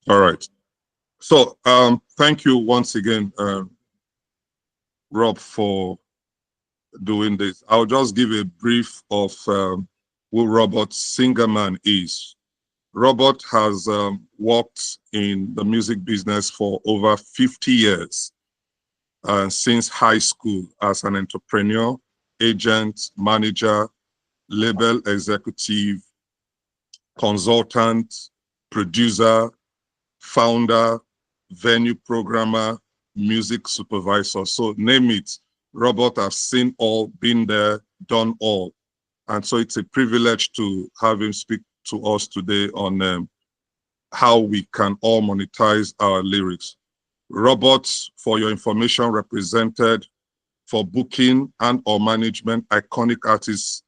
All right. So thank you once again, Rob, for doing this. I'll just give a brief of who Robert Singerman is. Robert has worked in the music business for over 50 years, since high school, as an entrepreneur, agent, manager, label executive, consultant, producer, founder, venue programmer, music supervisor. So name it. Robert, I've seen all, been there, done all. And so it's a privilege to have him speak to us today on how we can all monetize our lyrics. Robert, for your information, represented for booking and or management iconic artists,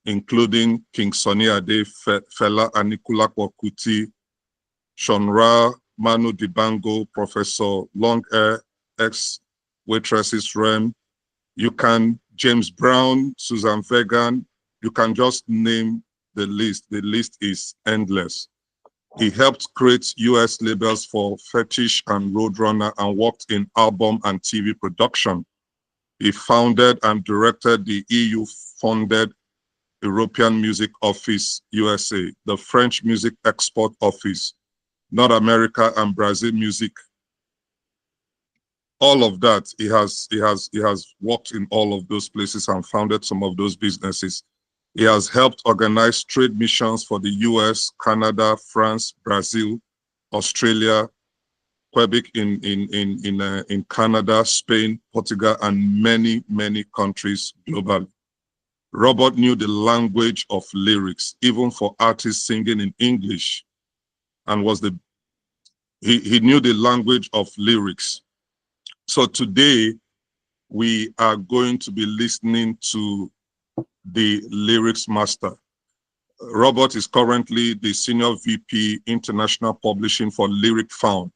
including King Sunny Ade, Fela Anikulapo Kuti, Shonra, Manu Dibango, Professor Long Air, ex-Waitresses Rem. You can, James Brown, Susan Vegan, you can just name the list. The list is endless. He helped create US labels for Fetish and Roadrunner and worked in album and TV production. He founded and directed the EU-funded European Music Office USA, the French Music Export Office, North America and Brazil Music. All of that, he has worked in all of those places and founded some of those businesses. He has helped organize trade missions for the US, Canada, France, Brazil, Australia, Quebec in Canada, Spain, Portugal, and many, many countries globally. Robert knew the language of lyrics, even for artists singing in English, and he knew the language of lyrics. So today, we are going to be listening to the lyrics master. Robert is currently the Senior VP International Publishing for Lyric Found,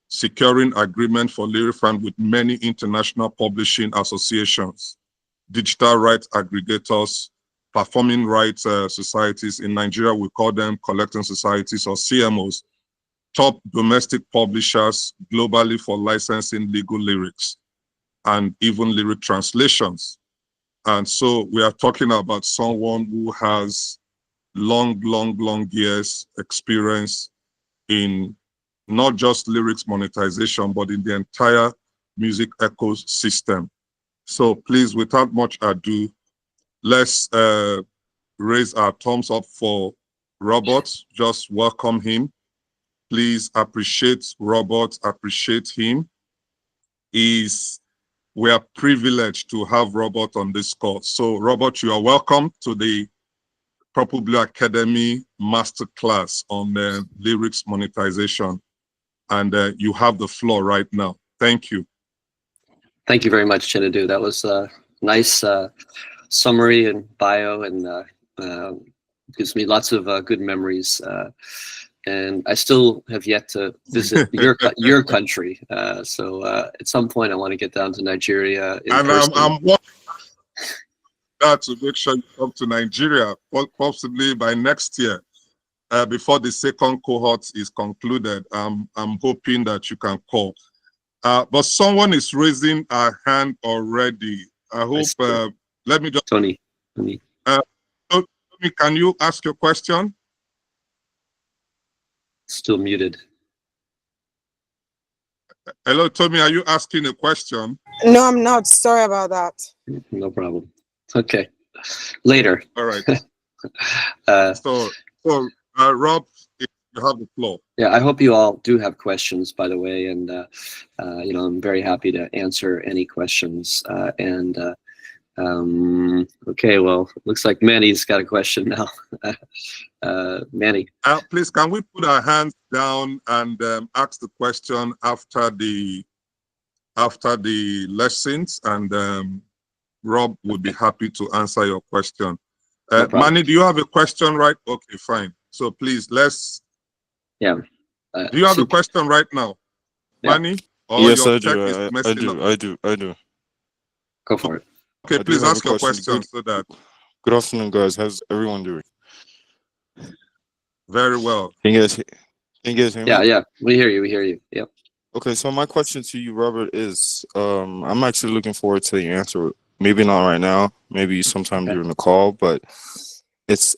securing agreement for Lyric Found with many international publishing associations, digital rights aggregators, performing rights societies. In Nigeria, we call them collecting societies or CMOs, top domestic publishers globally for licensing legal lyrics and even lyric translations. And so we are talking about someone who has long years experience in not just lyrics monetization, but in the entire music ecosystem. So please, without much ado, let's raise our thumbs up for Robert. Just welcome him. Please appreciate Robert, appreciate him. We are privileged to have Robert on this call. So Robert, you are welcome to the PurpleBlue Academy Masterclass on lyrics monetization. And you have the floor right now. Thank you. Thank you very much, Chinedu. That was a nice summary and bio, and gives me lots of good memories. And I still have yet to visit your country. So at some point, I want to get down to Nigeria in person. I'm working that to make sure you come to Nigeria, possibly by next year, before the second cohort is concluded. I'm hoping that you can call. But someone is raising a hand already. I hope. Let me just. Tony. Tony, can you ask your question? Still muted. Hello, Tommy, are you asking a question? No, I'm not. Sorry about that. No problem. Okay. Later. All right. So Rob, you have the floor. Yeah, I hope you all do have questions, by the way, and I'm very happy to answer any questions. Okay, well, looks like Manny's got a question now. Manny. Please, can we put our hands down and ask the question after the lessons, and Rob would be happy to answer your question. No Manny, do you have a question, right? Okay, fine. So please, let's. Yeah. Do you have a question right now, yeah. Manny? Or yes, your I tech do. is messing up? I do. Go for it. Okay, please ask your question so that. Good afternoon, guys. How's everyone doing? Very well. Can you Can you guys hear me? Yeah, we hear you. We hear you. Yep. Okay, so my question to you, Robert, is I'm actually looking forward to the answer. Maybe not right now, maybe sometime Okay. during the call, but it's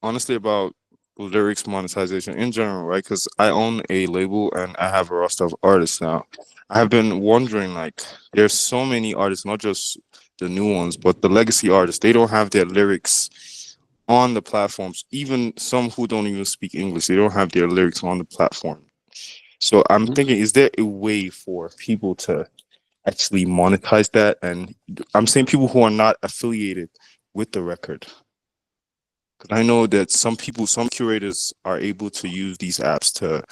honestly about lyrics monetization in general, right? Because I own a label and I have a roster of artists now. I have been wondering, like, there's so many artists, not just the new ones, but the legacy artists. They don't have their lyrics on the platforms. Even some who don't even speak English, they don't have their lyrics on the platform. So I'm Mhm. thinking, is there a way for people to actually monetize that? And I'm saying people who are not affiliated with the record. Because I know that some people, some curators are able to use these apps to,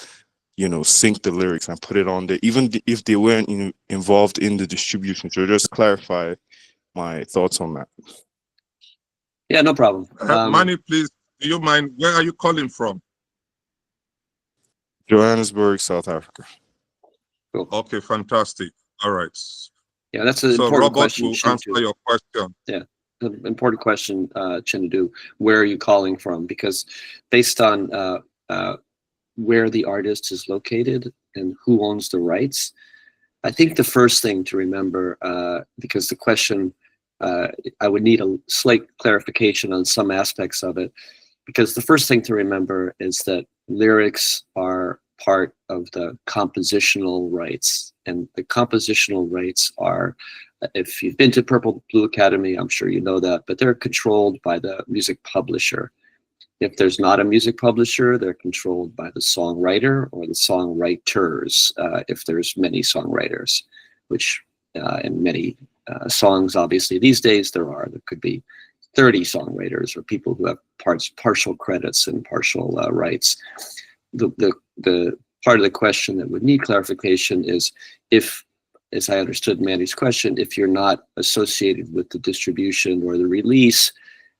sync the lyrics and put it on there, even if they weren't involved in the distribution. So just clarify my thoughts on that. Yeah, no problem. Manny, please, do you mind? Where are you calling from? Johannesburg, South Africa. Cool. Okay, fantastic. All right. Yeah, that's an So important Robert question. will answer your question. Yeah, an important question, Chinadu. Where are you calling from? Because based on where the artist is located and who owns the rights, I think the first thing to remember, because the question, I would need a slight clarification on some aspects of it, because the first thing to remember is that lyrics are part of the compositional rights, and the compositional rights are, if you've been to Purple Blue Academy, I'm sure you know that, but they're controlled by the music publisher. If there's not a music publisher, they're controlled by the songwriter or the songwriters, if there's many songwriters, which in many songs, obviously, these days there could be 30 songwriters or people who have partial credits and partial rights. The part of the question that would need clarification is if, as I understood Mandy's question, if you're not associated with the distribution or the release,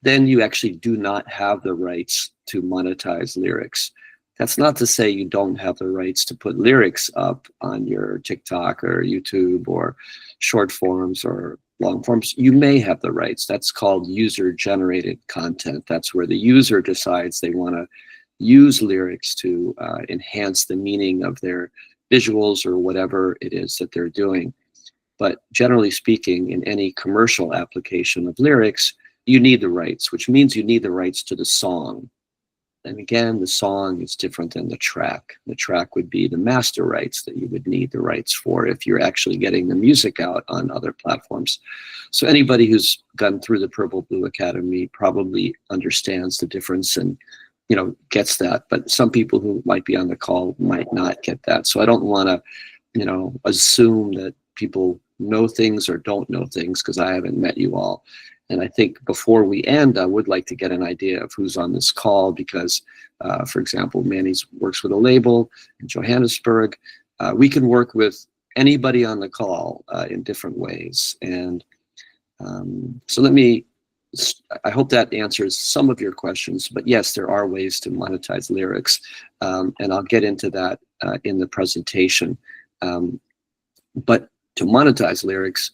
then you actually do not have the rights to monetize lyrics. That's not to say you don't have the rights to put lyrics up on your TikTok or YouTube or short forms or long forms. You may have the rights. That's called user-generated content. That's where the user decides they want to use lyrics to enhance the meaning of their visuals or whatever it is that they're doing. But generally speaking, in any commercial application of lyrics, you need the rights, which means you need the rights to the song. And again, the song is different than the track. The track would be the master rights that you would need the rights for if you're actually getting the music out on other platforms. So anybody who's gone through the Purple Blue Academy probably understands the difference and gets that. But some people who might be on the call might not get that. So I don't want to, assume that people know things or don't know things, because I haven't met you all. And I think before we end, I would like to get an idea of who's on this call because, for example, Manny works with a label in Johannesburg. We can work with anybody on the call in different ways. And so I hope that answers some of your questions. But yes, there are ways to monetize lyrics. And I'll get into that in the presentation. But to monetize lyrics,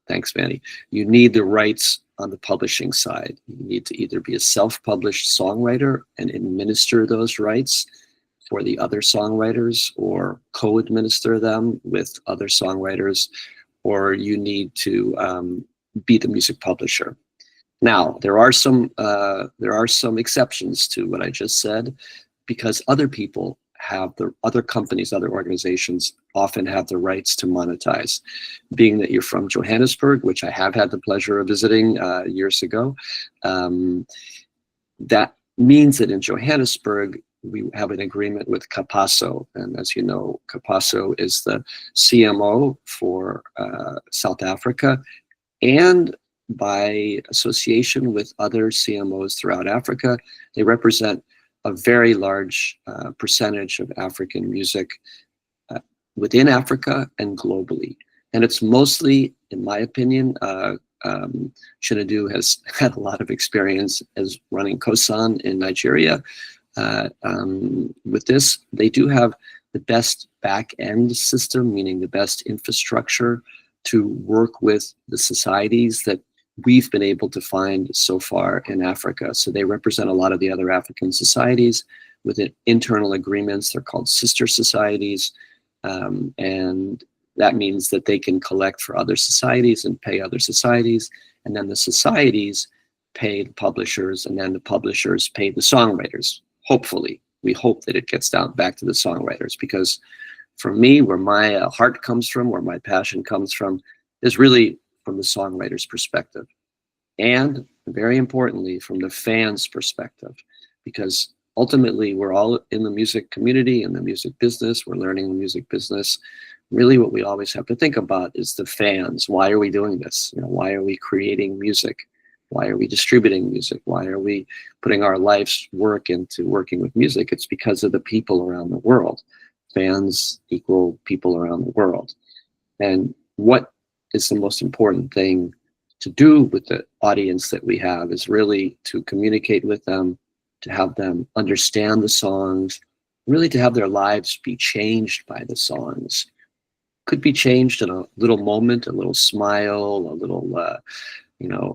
thanks, Manny, you need the rights on the publishing side. You need to either be a self-published songwriter and administer those rights for the other songwriters or co-administer them with other songwriters, or you need to be the music publisher. Now, there are some exceptions to what I just said, because other people other companies, other organizations often have the rights to monetize. Being that you're from Johannesburg, which I have had the pleasure of visiting years ago, that means that in Johannesburg, we have an agreement with Capasso. And as you know, Capasso is the CMO for South Africa, and by association with other CMOs throughout Africa, they represent a very large percentage of African music within Africa and globally. And it's mostly, in my opinion, Chinadu has had a lot of experience as running Kosan in Nigeria. With this, they do have the best back-end system, meaning the best infrastructure to work with the societies that we've been able to find so far in Africa. So they represent a lot of the other African societies. with internal agreements. They're called sister societies. And that means that they can collect for other societies and pay other societies. And then the societies pay the publishers, and then the publishers pay the songwriters. Hopefully, we hope that it gets down back to the songwriters, because for me, where my heart comes from, where my passion comes from, is really from the songwriter's perspective. And very importantly, from the fans' perspective, because ultimately we're all in the music community, in the music business, we're learning the music business. Really what we always have to think about is the fans. Why are we doing this? You know, why are we creating music? Why are we distributing music? Why are we putting our life's work into working with music? It's because of the people around the world. Fans equal people around the world. And what is the most important thing to do with the audience that we have is really to communicate with them, to have them understand the songs, really to have their lives be changed by the songs. Could be changed in a little moment, a little smile, a little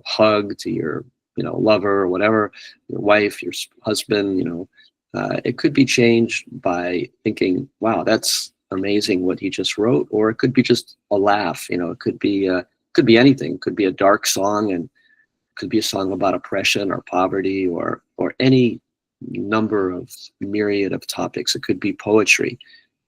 hug to your lover or whatever, your wife, your husband. It could be changed by thinking, wow, that's amazing what he just wrote. Or it could be just a laugh. It could be anything. It could be a dark song, and it could be a song about oppression or poverty or any number of myriad of topics. It could be poetry.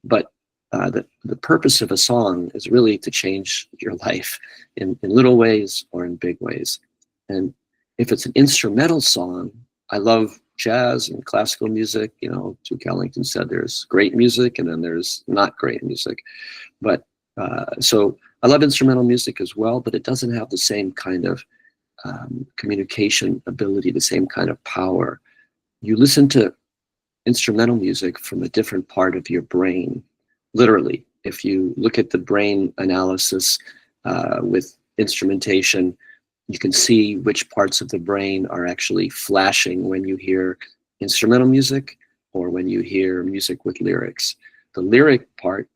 But the purpose of a song is really to change your life in little ways or in big ways. And if it's an instrumental song, I love jazz and classical music. Duke Ellington said there's great music and then there's not great music. But so I love instrumental music as well, but it doesn't have the same kind of communication ability, the same kind of power. You listen to instrumental music from a different part of your brain. Literally, if you look at the brain analysis with instrumentation, you can see which parts of the brain are actually flashing when you hear instrumental music or when you hear music with lyrics. The lyric part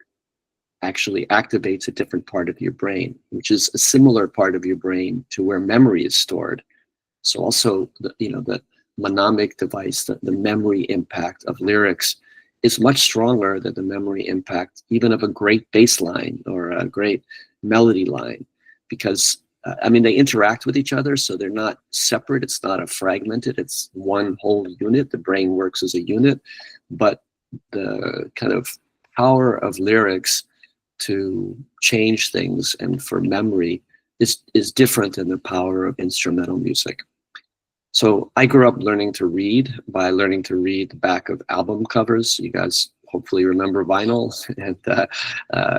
actually activates a different part of your brain, which is a similar part of your brain to where memory is stored. So also, the mnemonic device, the memory impact of lyrics is much stronger than the memory impact even of a great bass line or a great melody line, because they interact with each other, so they're not separate. It's not a fragmented, it's one whole unit. The brain works as a unit, but the kind of power of lyrics to change things and for memory is different than the power of instrumental music. So I grew up learning to read by learning to read the back of album covers. You guys hopefully remember vinyl, and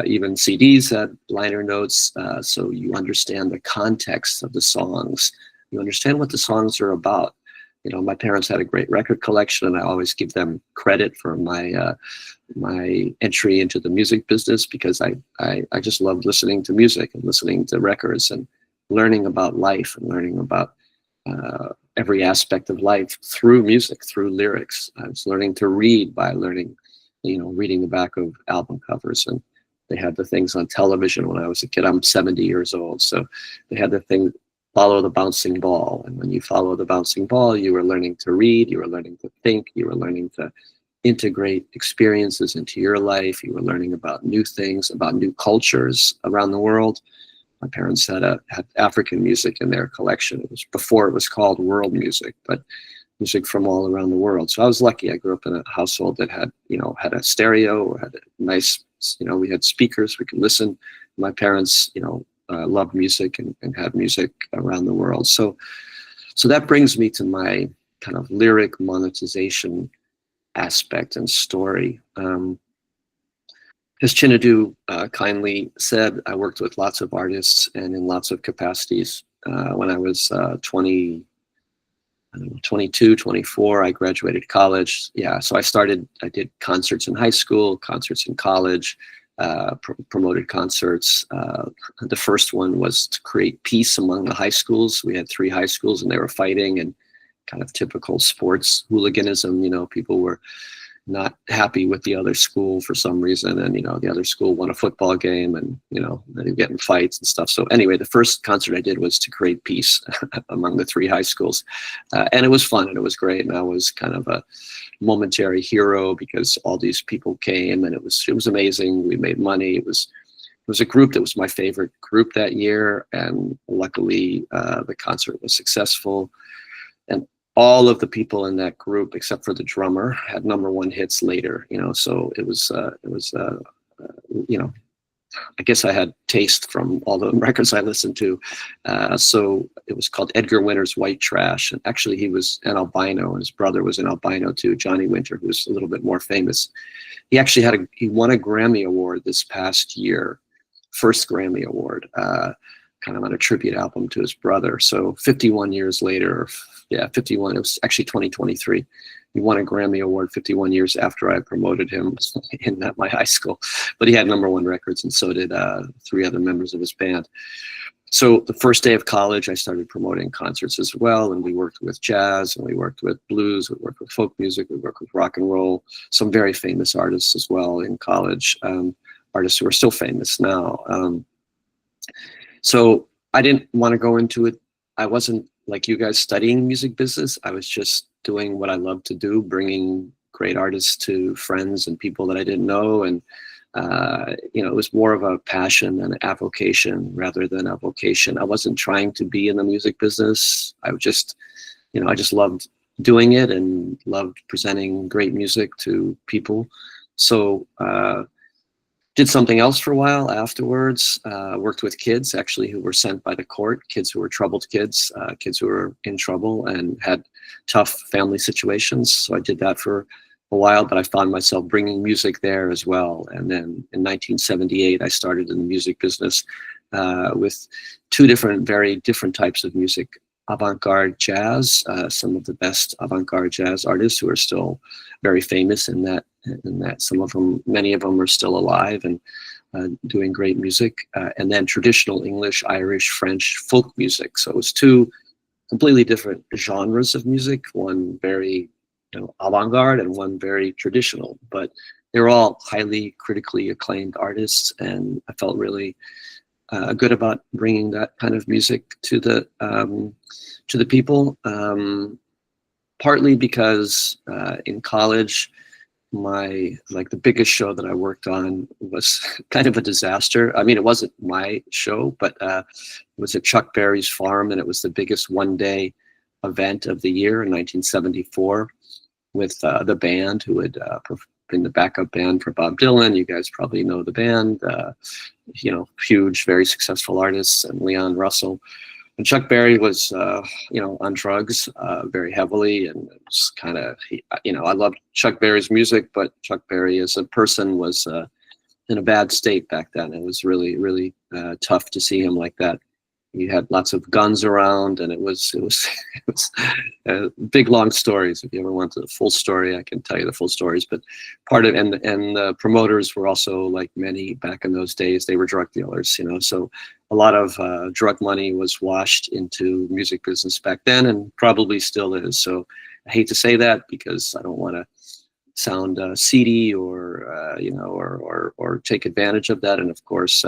even CDs had liner notes, so you understand the context of the songs. You understand what the songs are about. My parents had a great record collection, and I always give them credit for my my entry into the music business, because I just loved listening to music and listening to records and learning about life and learning about every aspect of life through music, through lyrics. I was learning to read by reading the back of album covers. And they had the things on television when I was a kid. I'm 70 years old. So they had the thing, follow the bouncing ball. And when you follow the bouncing ball, you were learning to read, you were learning to think, you were learning to integrate experiences into your life. You were learning about new things, about new cultures around the world. My parents had African music in their collection. It was before it was called world music, but music from all around the world. So I was lucky. I grew up in a household that had a stereo, or had a nice, we had speakers, we could listen. My parents, loved music and had music around the world. So that brings me to my kind of lyric monetization aspect and story. As Chinadu kindly said, I worked with lots of artists and in lots of capacities. When I was 22, 24, I graduated college. Yeah, so I did concerts in high school, concerts in college, promoted concerts. The first one was to create peace among the high schools. We had 3 high schools and they were fighting, and kind of typical sports hooliganism. People were not happy with the other school for some reason, and the other school won a football game, and they were getting fights and stuff. So anyway, the first concert I did was to create peace among the three high schools, and it was fun and it was great, and I was kind of a momentary hero because all these people came, and it was amazing. We made money. It was a group that was my favorite group that year, and luckily the concert was successful. And all of the people in that group, except for the drummer, had #1 hits later. So it was I guess I had taste from all the records I listened to. So it was called Edgar Winter's White Trash, and actually he was an albino, and his brother was an albino too, Johnny Winter, who's a little bit more famous. He actually he won a Grammy Award this past year, first Grammy Award, kind of on a tribute album to his brother. So 51 years later, 51, it was actually 2023. He won a Grammy Award 51 years after I promoted him in my high school. But he had #1 records, and so did 3 other members of his band. So the first day of college, I started promoting concerts as well, and we worked with jazz, and we worked with blues, we worked with folk music, we worked with rock and roll, some very famous artists as well in college, artists who are still famous now. So I didn't want to go into it. I wasn't like you guys studying music business. I was just doing what I love to do, bringing great artists to friends and people that I didn't know. And, it was more of a passion and an avocation rather than a vocation. I wasn't trying to be in the music business. I just loved doing it and loved presenting great music to people. So, did something else for a while afterwards, worked with kids actually who were sent by the court, kids who were troubled kids, kids who were in trouble and had tough family situations. So I did that for a while, but I found myself bringing music there as well. And then in 1978, I started in the music business with 2 very different types of music. Avant-garde jazz, some of the best avant-garde jazz artists who are still very famous in that many of them are still alive and doing great music, and then traditional English, Irish, French folk music. So it was 2 completely different genres of music, one very avant-garde and one very traditional, but they're all highly critically acclaimed artists, and I felt really good about bringing that kind of music to the people, partly because in college, the biggest show that I worked on was kind of a disaster. I mean, it wasn't my show, but it was at Chuck Berry's farm, and it was the biggest one-day event of the year in 1974 with the band who had been the backup band for Bob Dylan. You guys probably know the band, huge, very successful artists, and Leon Russell. And Chuck Berry was, on drugs very heavily, and it was kind of, I loved Chuck Berry's music, but Chuck Berry as a person was in a bad state back then. It was really, really tough to see him like that. He had lots of guns around, and it was big, long stories. If you ever want the full story, I can tell you the full stories. But part of and the promoters were also, like many back in those days, they were drug dealers. So a lot of drug money was washed into music business back then, and probably still is. So I hate to say that because I don't want to sound seedy or or take advantage of that. And of course,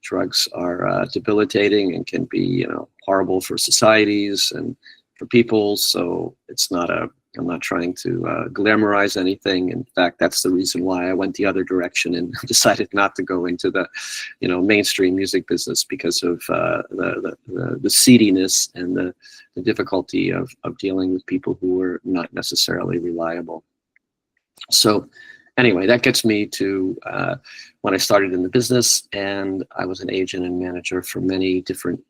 drugs are debilitating and can be horrible for societies and for people. So I'm not trying to glamorize anything. In fact, that's the reason why I went the other direction and decided not to go into the mainstream music business, because of the seediness and the difficulty of dealing with people who were not necessarily reliable. So anyway, that gets me to when I started in the business, and I was an agent and manager for many different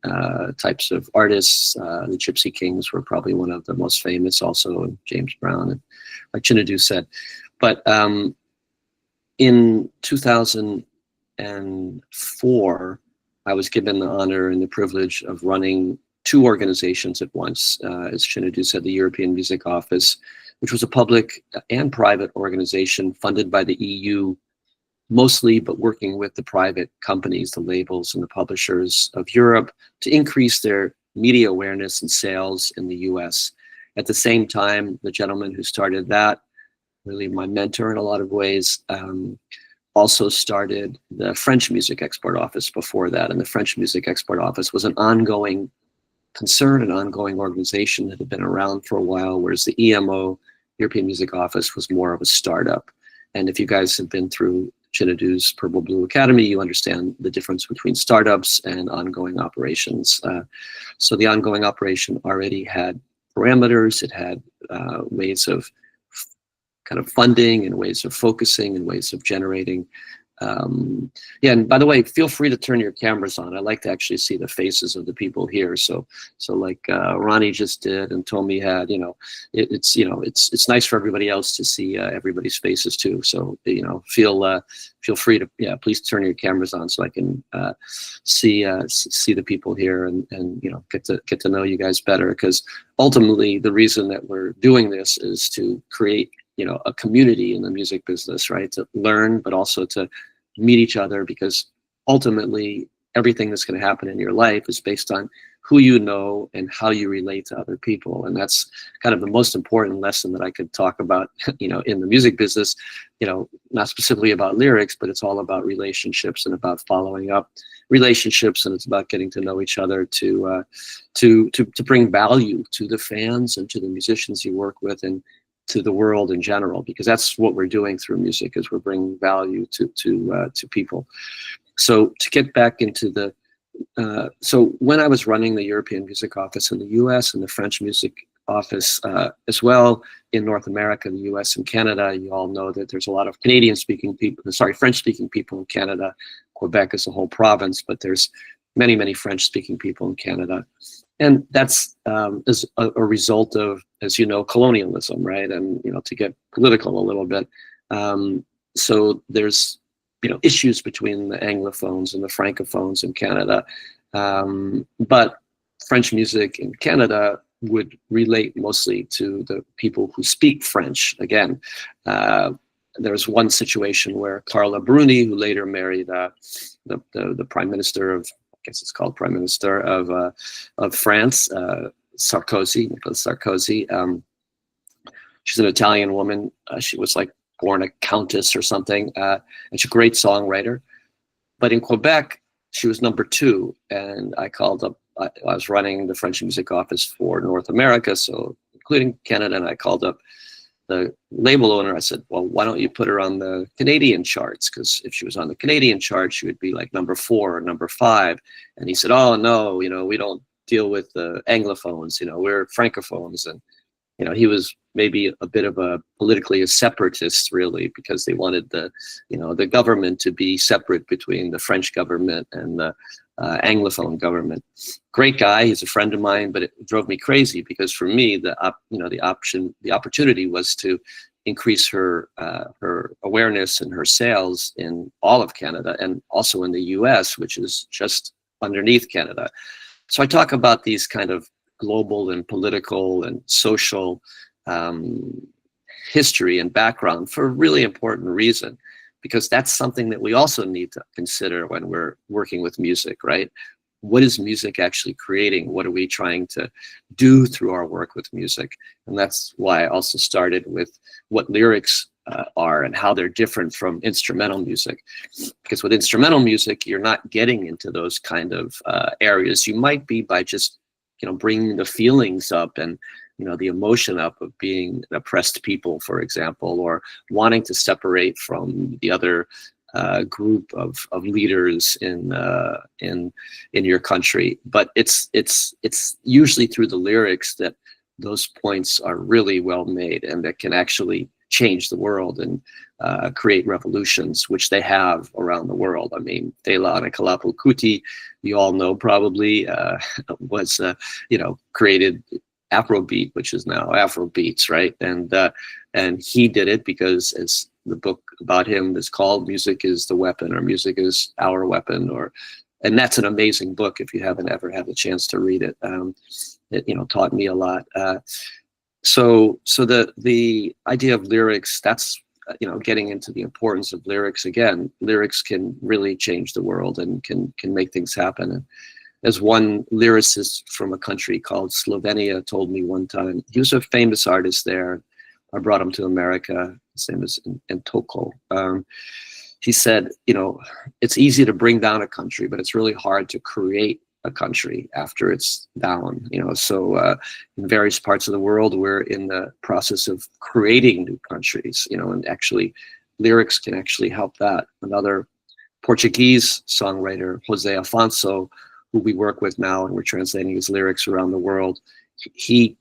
types of artists. The Gypsy Kings were probably one of the most famous, also, and James Brown, and like Chinadu said. But in 2004, I was given the honor and the privilege of running 2 organizations at once. As Chinadu said, the European Music Office, which was a public and private organization funded by the EU mostly, but working with the private companies, the labels and the publishers of Europe to increase their media awareness and sales in the US. At the same time, the gentleman who started that really my mentor in a lot of ways, also started the French Music Export Office before that. And the French Music Export Office was an ongoing concern, an ongoing organization that had been around for a while, whereas the EMO, European Music Office, was more of a startup. And if you guys have been through Chinadu's PurpleBlue Academy, you understand the difference between startups and ongoing operations. So the ongoing operation already had parameters, it had ways of kind of funding and ways of focusing and ways of generating. Yeah, and by the way, feel free to turn your cameras on. I like to actually see the faces of the people here. So like Ronnie just did, and Tommy had, it's nice for everybody else to see everybody's faces too. So feel free to, please turn your cameras on so I can see the people here and get to know you guys better. Because ultimately, the reason that we're doing this is to create a community in the music business, right? To learn, but also to meet each other, because ultimately everything that's going to happen in your life is based on who you know and how you relate to other people. And that's kind of the most important lesson that I could talk about, in the music business, not specifically about lyrics, but it's all about relationships and about following up relationships. And it's about getting to know each other to bring value to the fans and to the musicians you work with, and to the world in general, because that's what we're doing through music, is we're bringing value to people. So to get back into the, so when I was running the European Music Office in the US and the French Music Office as well in North America, the US and Canada, you all know that there's a lot of French-speaking people in Canada. Quebec is a whole province, but there's many, many French-speaking people in Canada. And that's is a result of, as you know, colonialism, right? And, to get political a little bit. So there's, issues between the Anglophones and the Francophones in Canada. But French music in Canada would relate mostly to the people who speak French. Again, there's one situation where Carla Bruni, who later married the Prime Minister of, I guess it's called Prime Minister of France, Nicolas Sarkozy. She's an Italian woman. She was like born a countess or something, and she's a great songwriter. But in Quebec, she was number 2, and I called up. I was running the French Music Office for North America, so including Canada, and I called up the label owner. I said, well, why don't you put her on the Canadian charts? Because if she was on the Canadian chart, she would be like number 4 or number 5. And he said, oh, no, we don't deal with the Anglophones, we're Francophones. And, he was maybe a bit of politically a separatist, really, because they wanted the government to be separate between the French government and the Anglophone government. Great guy, he's a friend of mine, but it drove me crazy, because for me, the opportunity was to increase her awareness and her sales in all of Canada, and also in the US, which is just underneath Canada. So I talk about these kind of global and political and social history and background for a really important reason, because that's something that we also need to consider when we're working with music, right? What is music actually creating? What are we trying to do through our work with music? And that's why I also started with what lyrics are and how they're different from instrumental music. Because with instrumental music, you're not getting into those kind of areas. You might be by just, bringing the feelings up and, the emotion up of being oppressed people, for example, or wanting to separate from the other group of leaders in your country. But it's usually through the lyrics that those points are really well made, and that can actually change the world and create revolutions, which they have around the world. I mean, Fela Anikulapo Kuti, you all know probably, was created Afrobeat, which is now Afrobeats, right? And he did it because, as the book about him is called, Music is the Weapon, or Music is Our Weapon, and that's an amazing book if you haven't ever had the chance to read it. It taught me a lot. So the idea of lyrics, that's getting into the importance of lyrics again. Lyrics can really change the world and can make things happen. And as one lyricist from a country called Slovenia told me one time, he was a famous artist there. I brought him to America. his name is Ntoko. He said, you know, it's easy to bring down a country, but it's really hard to create a country after it's down. You know, so in various parts of the world, we're in the process of creating new countries. You know, and actually, lyrics can actually help that. Another Portuguese songwriter, Jose Afonso, who we work with now, and we're translating his lyrics around the world. He,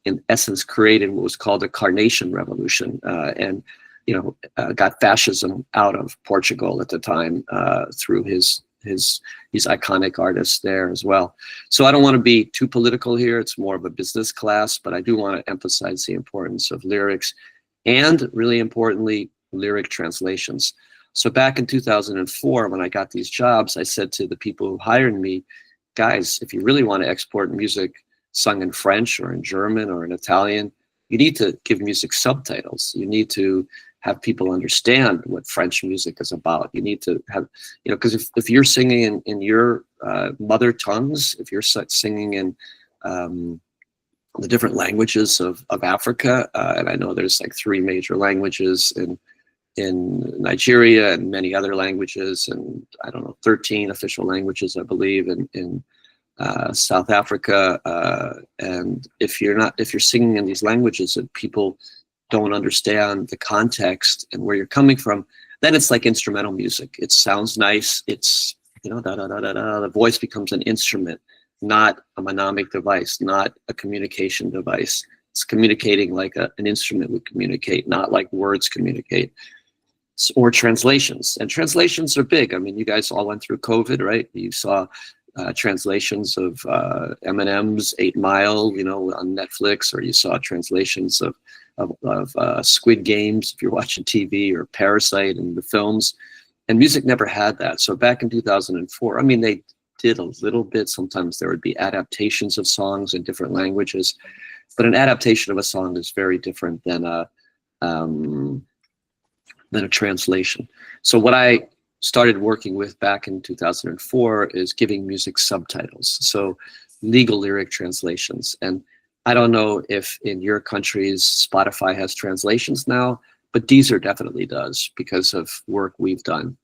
in essence, created what was called a Carnation Revolution, and you know, got fascism out of Portugal at the time through these iconic artists there as well. So I don't want to be too political here. It's more of a business class, but I do want to emphasize the importance of lyrics and, really importantly, lyric translations. So back in 2004, when I got these jobs, I said to the people who hired me, guys, if you really want to export music sung in French or in German or in Italian, you need to give music subtitles. You need to have people understand what French music is about. You need to have, you know, because if you're singing in your mother tongues, if you're singing in the different languages of Africa, and I know there's like 3 major languages in Nigeria and many other languages, and I don't know, 13 official languages, I believe, in South Africa. And if you're singing in these languages and people don't understand the context and where you're coming from, then it's like instrumental music. It sounds nice. It's, you know, da da da da da. The voice becomes an instrument, not a mnemonic device, not a communication device. It's communicating like an instrument would communicate, not like words communicate. Or translations, and translations are big. I mean, you guys all went through COVID, right? You saw translations of Eminem's 8 Mile, you know, on Netflix, or you saw translations of Squid Games if you're watching TV, or Parasite and the films. And music never had that. So back in 2004, I mean, they did a little bit. Sometimes there would be adaptations of songs in different languages, but an adaptation of a song is very different than a translation. So what I started working with back in 2004 is giving music subtitles, so legal lyric translations. And I don't know if in your countries Spotify has translations now, but Deezer definitely does because of work we've done.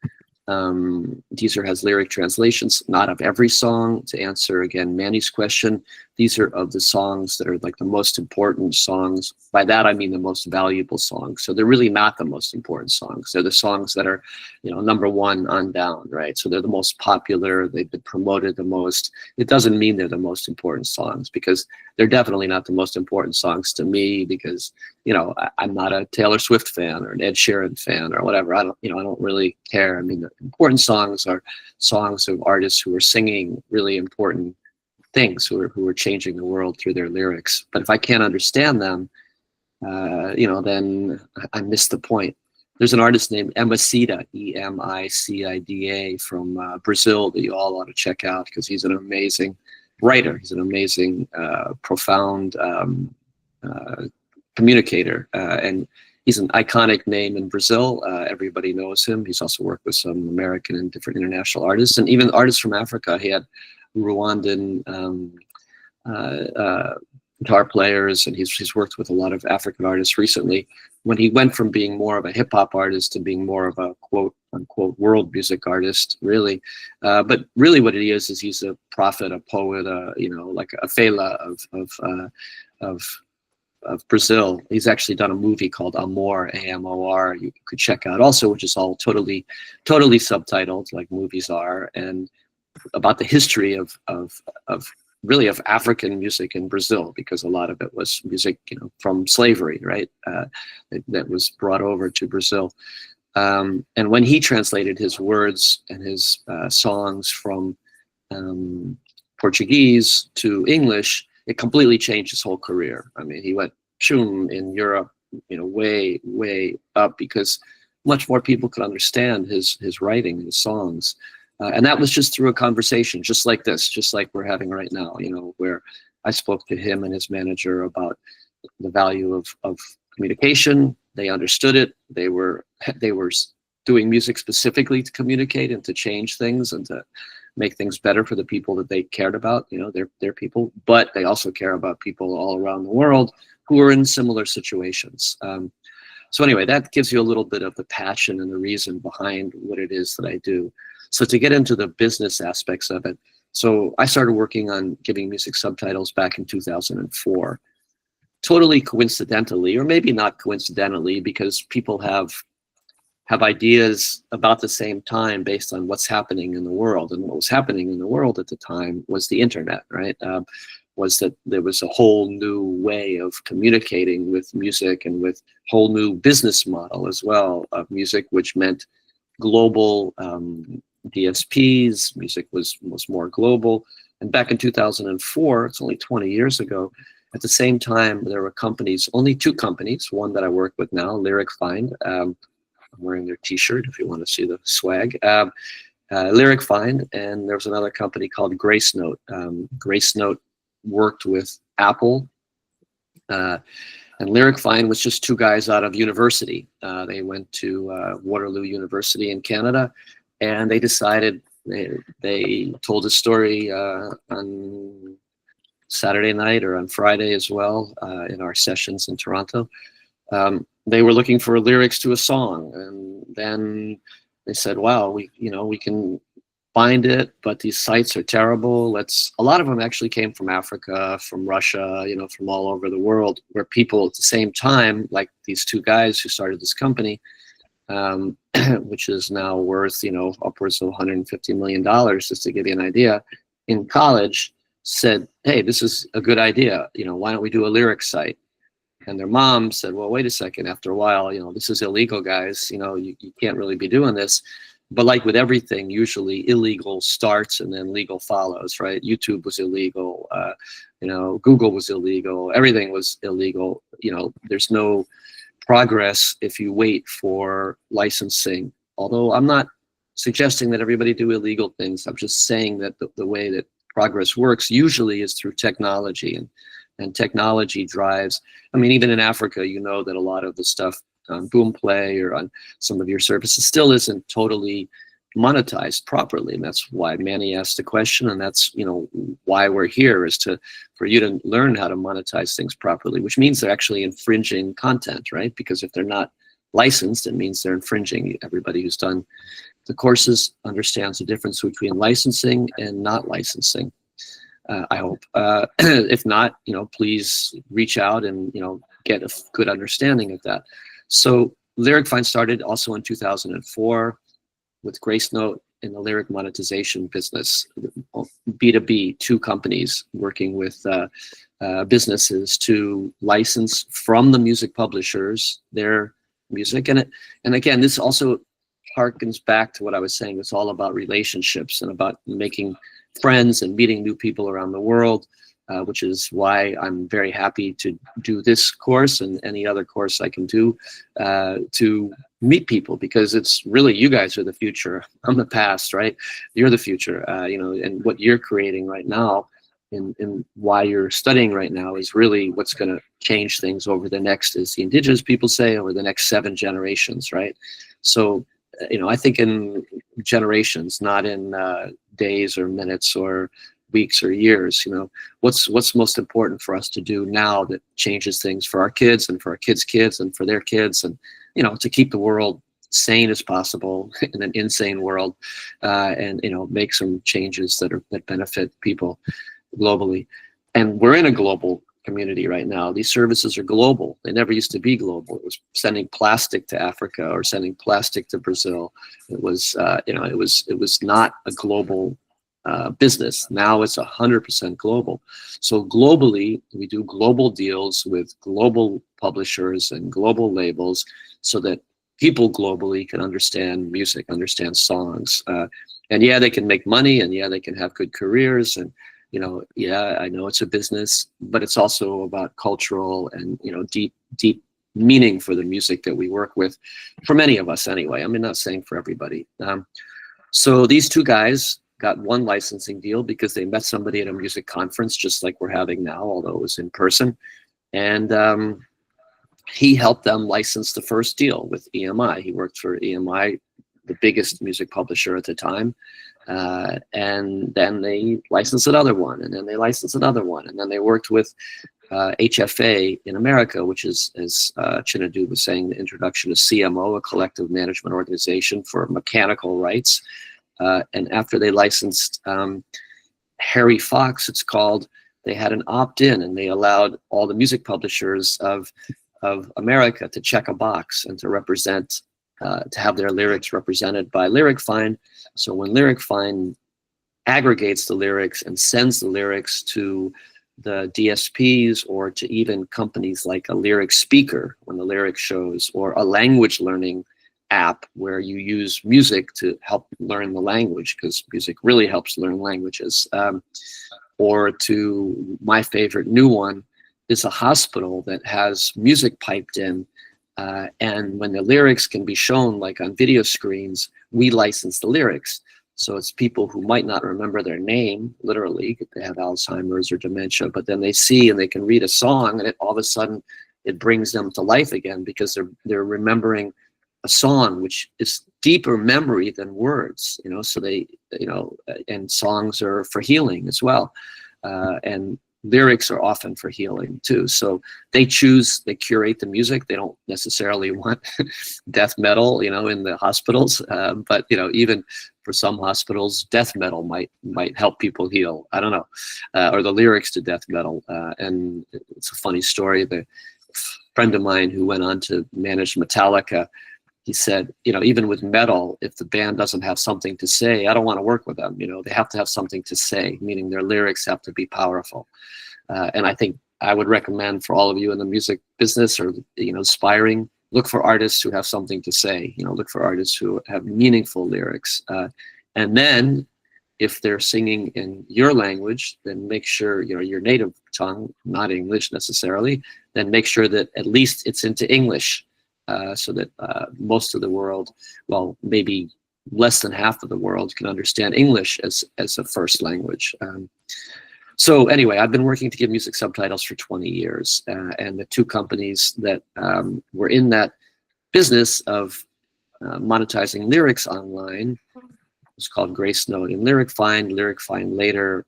Deezer has lyric translations, not of every song. To answer again Manny's question, these are of the songs that are like the most important songs. By that I mean the most valuable songs. So they're really not the most important songs. They're the songs that are, you know, #1 on down, right? So they're the most popular, they've been promoted the most. It doesn't mean they're the most important songs, because they're definitely not the most important songs to me, because, you know, I'm not a Taylor Swift fan or an Ed Sheeran fan or whatever. I don't really care. I mean, the important songs are songs of artists who are singing really important things, who are changing the world through their lyrics. But if I can't understand them, you know, then I miss the point. There's an artist named Emicida, Emicida, from Brazil, that you all ought to check out, because he's an amazing writer. He's an amazing, profound communicator, and he's an iconic name in Brazil. Everybody knows him. He's also worked with some American and different international artists, and even artists from Africa. He had Rwandan guitar players, and he's worked with a lot of African artists recently. When he went from being more of a hip hop artist to being more of a quote unquote world music artist, really, but really what he is he's a prophet, a poet, you know, like a fela of Brazil. He's actually done a movie called Amor, AMOR, you could check out also, which is all totally subtitled, like movies are, and about the history of really of African music in Brazil, because a lot of it was music, you know, from slavery, right? That was brought over to Brazil. And when he translated his words and his songs from Portuguese to English, it completely changed his whole career. I mean, he went shoom in Europe, you know, way up, because much more people could understand his writing, his songs. And that was just through a conversation, just like this, just like we're having right now, you know, where I spoke to him and his manager about the value of communication. They understood it. They were doing music specifically to communicate and to change things and to make things better for the people that they cared about. You know, they're people, but they also care about people all around the world who are in similar situations. So anyway, that gives you a little bit of the passion and the reason behind what it is that I do. So to get into the business aspects of it, so I started working on giving music subtitles back in 2004. Totally coincidentally, or maybe not coincidentally, because people have ideas about the same time based on what's happening in the world. And what was happening in the world at the time was the internet, right? Was that there was a whole new way of communicating with music and with whole new business model as well of music, which meant global DSPs. Music was more global. And back in 2004, it's only 20 years ago, at the same time, there were companies, only two companies, one that I work with now, Lyric Find. I'm wearing their t-shirt if you want to see the swag. Lyric Find, and there was another company called Grace Note. Grace Note worked with Apple, and Lyric Find was just two guys out of university. They went to Waterloo University in Canada, and they decided, they told a story on Saturday night or on Friday as well in our sessions in Toronto. They were looking for lyrics to a song, and then they said, wow, we can find it, but these sites are terrible. A lot of them actually came from Africa, from Russia, from all over the world, where people at the same time, like these two guys who started this company, which is now worth, upwards of $150 million, just to give you an idea, in college said, hey, this is a good idea. Why don't we do a lyric site? And their mom said, well, wait a second, after a while, this is illegal, guys. You can't really be doing this. But like with everything, usually illegal starts and then legal follows, right? YouTube was illegal, Google was illegal, everything was illegal. There's no progress if you wait for licensing. Although I'm not suggesting that everybody do illegal things. I'm just saying that the way that progress works usually is through technology, and technology drives, even in Africa, that a lot of the stuff on Boomplay or on some of your services still isn't totally monetized properly. And that's why Manny asked the question, and that's, why we're here, is for you to learn how to monetize things properly, which means they're actually infringing content, right? Because if they're not licensed, it means they're infringing. Everybody who's done the courses understands the difference between licensing and not licensing. I hope. If not, please reach out and get a good understanding of that. So Lyric Find started also in 2004 with Grace Note in the lyric monetization business, B2B, two companies working with businesses to license from the music publishers their music. And again, this also harkens back to what I was saying. It's all about relationships and about making friends and meeting new people around the world, which is why I'm very happy to do this course and any other course I can do to meet people, because it's really, you guys are the future. I'm the past, right? You're the future, and what you're creating right now and why you're studying right now is really what's going to change things over the next, as the indigenous people say, over the next 7 generations, right? So, I think in generations, not in days or minutes or weeks or years. What's most important for us to do now that changes things for our kids and for our kids' kids and for their kids, and to keep the world sane as possible in an insane world, and make some changes that benefit people globally. And we're in a global community right now. These services are global. They never used to be global. It was sending plastic to Africa or sending plastic to Brazil. It was it was not a global business. Now it's 100% global. So globally, we do global deals with global publishers and global labels so that people globally can understand music, understand songs. And yeah, they can make money, and yeah, they can have good careers, and yeah, I know it's a business, but it's also about cultural and, deep meaning for the music that we work with, for many of us anyway. I'm not saying for everybody. So these two guys got one licensing deal because they met somebody at a music conference, just like we're having now, although it was in person. And he helped them license the first deal with EMI. He worked for EMI the biggest music publisher at the time. And then they licensed another one, and then they licensed another one, and then they worked with HFA in America, which is, as Chinadu was saying, the introduction to CMO, a collective management organization for mechanical rights. And after they licensed Harry Fox, it's called, they had an opt-in, and they allowed all the music publishers of America to check a box and to represent, to have their lyrics represented by LyricFind. So when LyricFind aggregates the lyrics and sends the lyrics to the DSPs or to even companies like a lyric speaker when the lyric shows, or a language learning app where you use music to help learn the language, because music really helps learn languages, or to my favorite new one is a hospital that has music piped in, and when the lyrics can be shown like on video screens, we license the lyrics. So it's people who might not remember their name, literally, they have Alzheimer's or dementia, but then they see and they can read a song, and all of a sudden it brings them to life again, because they're remembering a song, which is deeper memory than words, you know. So they, you know, and songs are for healing as well, and lyrics are often for healing too. So they curate the music. They don't necessarily want death metal, you know, in the hospitals, but you know, even for some hospitals, death metal might help people heal. I don't know, or the lyrics to death metal. And it's a funny story. The friend of mine who went on to manage Metallica, he said, you know, even with metal, if the band doesn't have something to say, I don't want to work with them. You know, they have to have something to say, meaning their lyrics have to be powerful. And I think I would recommend for all of you in the music business, or, you know, aspiring, look for artists who have something to say. You know, look for artists who have meaningful lyrics. And then if they're singing in your language, then make sure, you know, your native tongue, not English necessarily, then make sure that at least it's into English. So that most of the world, well, maybe less than half of the world, can understand English as a first language. So anyway, I've been working to give music subtitles for 20 years, and the two companies that were in that business of monetizing lyrics online was called Grace Note and LyricFind. LyricFind later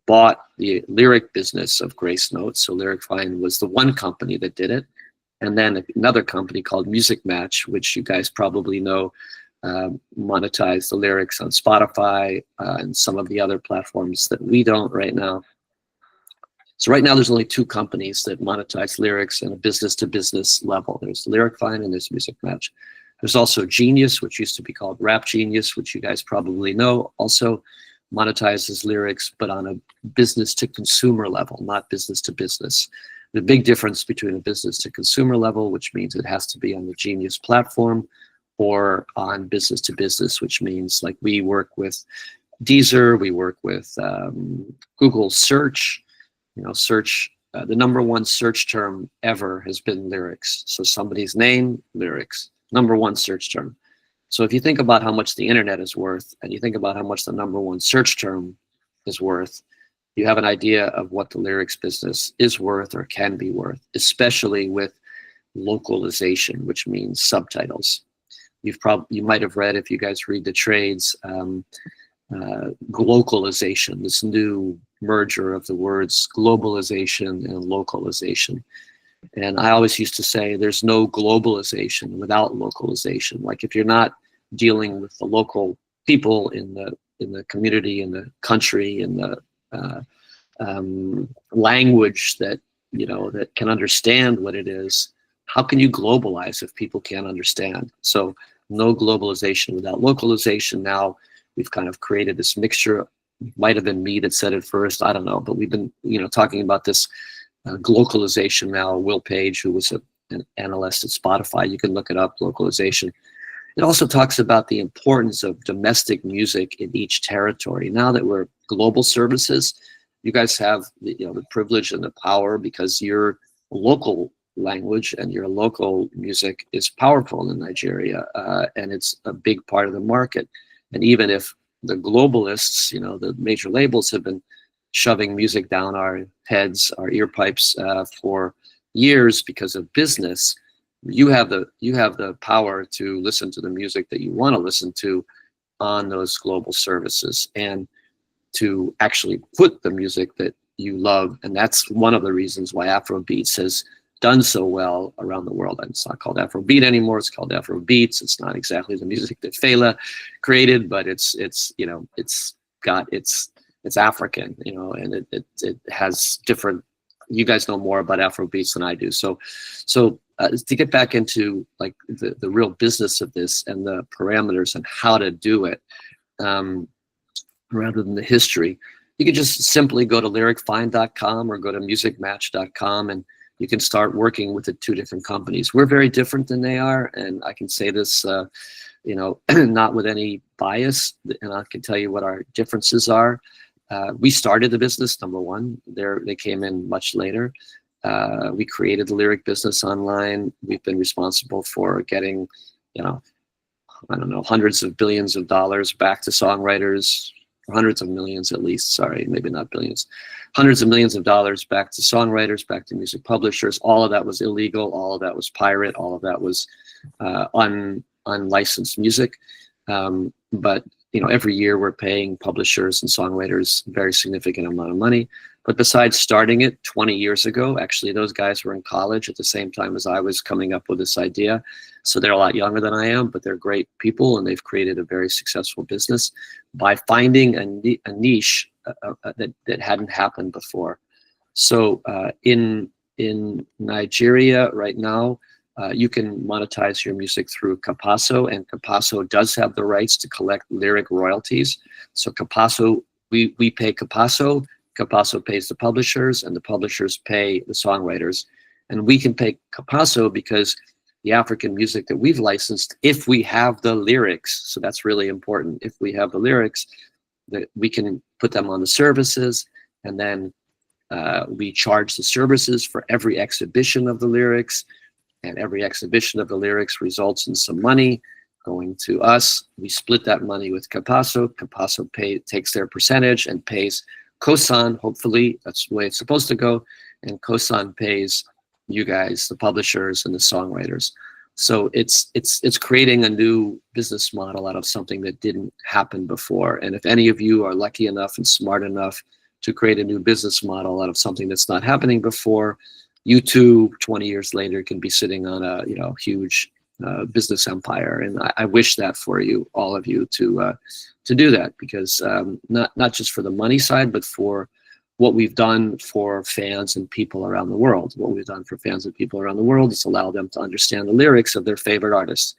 bought the lyric business of Grace Note, so LyricFind was the one company that did it. And then another company called Music Match, which you guys probably know, monetize the lyrics on Spotify and some of the other platforms that we don't right now. So right now there's only two companies that monetize lyrics in a business-to-business level. There's LyricFind and there's Music Match. There's also Genius, which used to be called Rap Genius, which you guys probably know, also monetizes lyrics, but on a business-to-consumer level, not business-to-business. The big difference between a business to consumer level, which means it has to be on the Genius platform, or on business to business, which means like we work with Deezer, we work with Google search. You know, search, the #1 search term ever has been lyrics. So somebody's name, lyrics, #1 search term. So if you think about how much the internet is worth, and you think about how much the #1 search term is worth, you have an idea of what the lyrics business is worth or can be worth, especially with localization, which means subtitles. You might have read, if you guys read the trades, glocalization, this new merger of the words globalization and localization. And I always used to say there's no globalization without localization. Like if you're not dealing with the local people in the community, in the country, in the language that, you know, that can understand what it is, how can you globalize if people can't understand? So no globalization without localization. Now we've kind of created this mixture. Might have been me that said it first, I don't know, but we've been, you know, talking about this glocalization now. Will Page, who was an analyst at Spotify, you can look it up, localization. It also talks about the importance of domestic music in each territory. Now that we're global services, you guys have the, you know, the privilege and the power, because your local language and your local music is powerful in Nigeria, and it's a big part of the market. And even if the globalists, you know, the major labels have been shoving music down our heads, our ear pipes for years because of business, You have the power to listen to the music that you want to listen to on those global services, and to actually put the music that you love. And that's one of the reasons why Afrobeats has done so well around the world. And it's not called Afrobeat anymore. It's called Afrobeats. It's not exactly the music that Fela created, but it's African, and it has different. You guys know more about Afrobeats than I do. So to get back into like the real business of this and the parameters and how to do it, rather than the history, you can just simply go to lyricfind.com or go to musicmatch.com, and you can start working with the two different companies. We're very different than they are, and I can say this, not with any bias, and I can tell you what our differences are. We started the business, number one. They came in much later. We created the lyric business online. We've been responsible for getting, hundreds of billions of dollars back to songwriters, hundreds of millions at least, sorry, maybe not billions, hundreds of millions of dollars back to songwriters, back to music publishers. All of that was illegal. All of that was pirate. All of that was unlicensed music. But every year we're paying publishers and songwriters a very significant amount of money. But besides starting it 20 years ago, actually those guys were in college at the same time as I was coming up with this idea. So they're a lot younger than I am, but they're great people, and they've created a very successful business by finding a niche that hadn't happened before. So in Nigeria right now, you can monetize your music through Capasso, and Capasso does have the rights to collect lyric royalties. So Capasso, we pay Capasso, Capasso pays the publishers, and the publishers pay the songwriters. And we can pay Capasso because the African music that we've licensed, if we have the lyrics, so that's really important, if we have the lyrics, that we can put them on the services, and then we charge the services for every exhibition of the lyrics, and every exhibition of the lyrics results in some money going to us. We split that money with Capasso. Capasso takes their percentage and pays Kosan, hopefully, that's the way it's supposed to go, and Kosan pays you guys, the publishers and the songwriters. So it's creating a new business model out of something that didn't happen before. And if any of you are lucky enough and smart enough to create a new business model out of something that's not happening before, you too, 20 years later, can be sitting on a huge business empire. And I wish that for you, all of you, to do that, because not just for the money side, but for what we've done for fans and people around the world. What we've done for fans and people around the world is allow them to understand the lyrics of their favorite artists.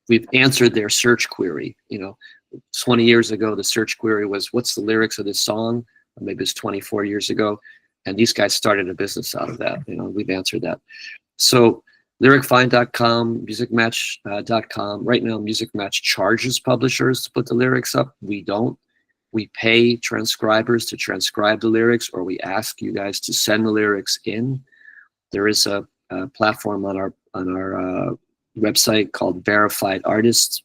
We've answered their search query. 20 years ago, the search query was, what's the lyrics of this song? Or maybe it's 24 years ago. And these guys started a business out of that. We've answered that. So lyricfind.com, musicmatch.com. Right now, Musicmatch charges publishers to put the lyrics up. We don't. We pay transcribers to transcribe the lyrics, or we ask you guys to send the lyrics in. There is a platform on our website called Verified Artists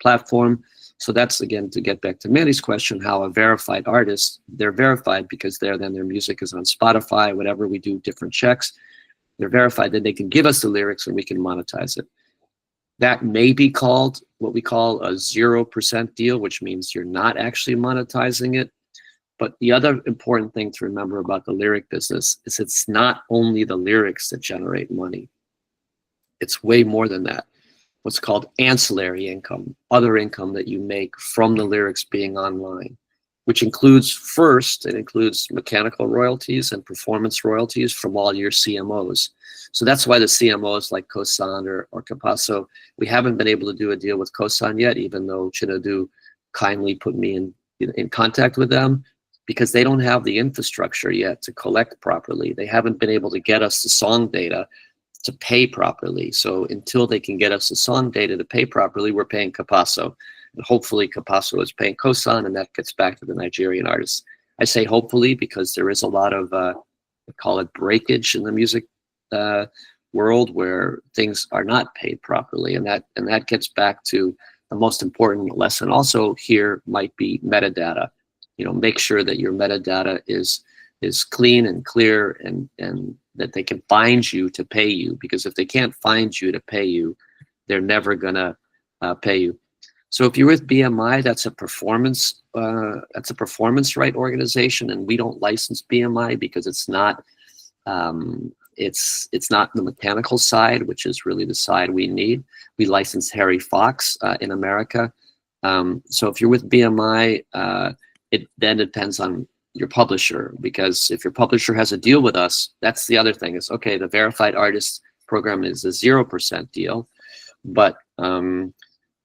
platform. So that's, again, to get back to Mandy's question, how a verified artist, they're verified because their music is on Spotify, whatever, we do different checks. They're verified, then they can give us the lyrics and we can monetize it. That may be called what we call a 0% deal, which means you're not actually monetizing it. But the other important thing to remember about the lyric business is it's not only the lyrics that generate money. It's way more than that. What's called ancillary income, other income that you make from the lyrics being online, which includes, first, it includes mechanical royalties and performance royalties from all your CMOs. So that's why the CMOs like Kosan or Capasso, we haven't been able to do a deal with Kosan yet, even though Chinedu kindly put me in contact with them, because they don't have the infrastructure yet to collect properly. They haven't been able to get us the song data to pay properly. So until they can get us the song data to pay properly, we're paying Capasso. And hopefully Capasso is paying Kosan, and that gets back to the Nigerian artists. I say hopefully because there is a lot of, we call it breakage in the music world, where things are not paid properly. And that gets back to the most important lesson also here might be metadata. Make sure that your metadata is clean and clear and that they can find you to pay you, because if they can't find you to pay you, they're never gonna pay you. So if you're with BMI, that's a performance right organization, and we don't license BMI because it's not it's not the mechanical side, which is really the side we need. We license Harry Fox in America. So if you're with BMI, it then depends on your publisher, because if your publisher has a deal with us, that's the other thing is, okay, the verified artist program is a 0% deal, but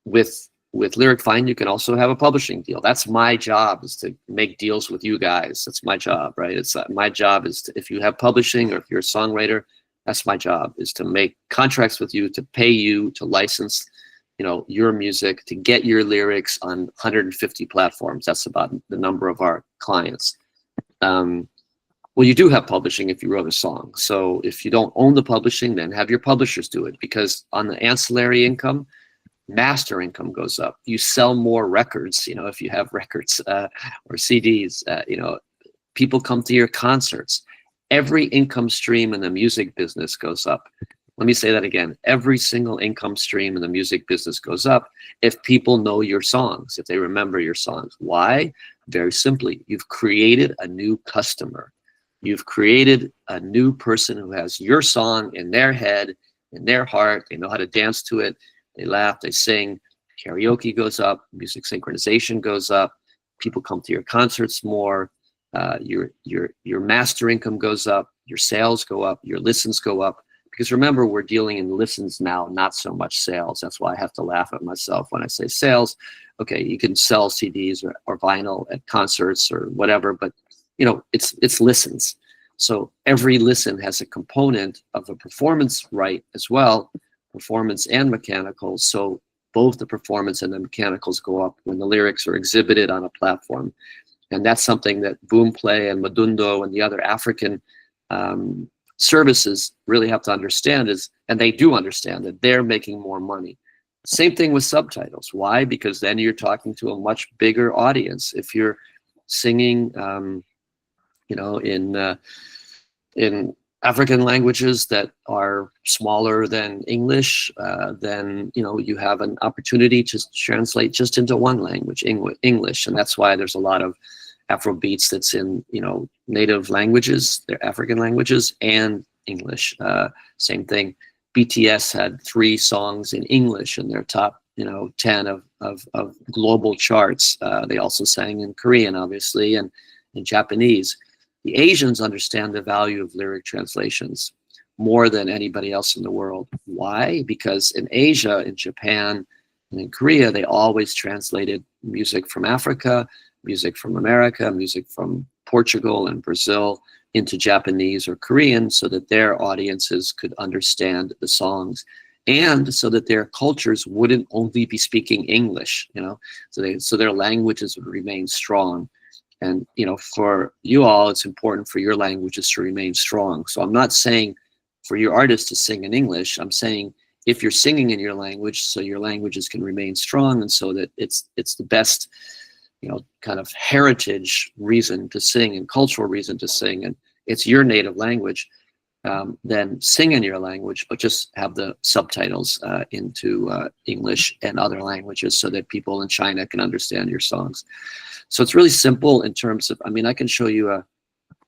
with Lyric Find, you can also have a publishing deal. That's my job, is to make deals with you guys. That's my job, right? It's my job is to, if you have publishing or if you're a songwriter, that's my job, is to make contracts with you, to pay you, to license, you know, your music, to get your lyrics on 150 platforms. That's about the number of our clients. Well, you do have publishing if you wrote a song. So if you don't own the publishing, then have your publishers do it, because on the ancillary income, master income goes up. You sell more records, you know, if you have records or CDs, you know, people come to your concerts. Every income stream in the music business goes up. Let me say that again. Every single income stream in the music business goes up if people know your songs, if they remember your songs. Why? Very simply, you've created a new customer. You've created a new person who has your song in their head, in their heart. They know how to dance to it. They laugh, they sing, karaoke goes up, music synchronization goes up, people come to your concerts more, your master income goes up, your sales go up, your listens go up. Because remember, we're dealing in listens now, not so much sales. That's why I have to laugh at myself when I say sales. Okay, you can sell CDs or vinyl at concerts or whatever, but you know, it's listens. So every listen has a component of a performance right as well, performance and mechanical. So both the performance and the mechanicals go up when the lyrics are exhibited on a platform. And that's something that Boomplay and Madundo and the other African services really have to understand, is, and they do understand, that they're making more money. Same thing with subtitles. Why? Because then you're talking to a much bigger audience. If you're singing, you know, in African languages that are smaller than English, then, you know, you have an opportunity to translate just into one language, English. And that's why there's a lot of Afro beats that's in, you know, native languages, they're African languages, and English. Same thing. BTS had 3 songs in English in their top, you know, 10 of global charts. They also sang in Korean, obviously, and in Japanese. The Asians understand the value of lyric translations more than anybody else in the world. Why? Because in Asia, in Japan, and in Korea, they always translated music from Africa, music from America, music from Portugal and Brazil into Japanese or Korean, so that their audiences could understand the songs, and so that their cultures wouldn't only be speaking English, you know, so their languages would remain strong. And, you know, for you all, it's important for your languages to remain strong. So I'm not saying for your artists to sing in English. I'm saying if you're singing in your language, so your languages can remain strong, and so that it's the best, you know, kind of heritage reason to sing and cultural reason to sing, and it's your native language, then sing in your language, but just have the subtitles into English and other languages, so that people in China can understand your songs. So it's really simple in terms of, I mean, I can show you a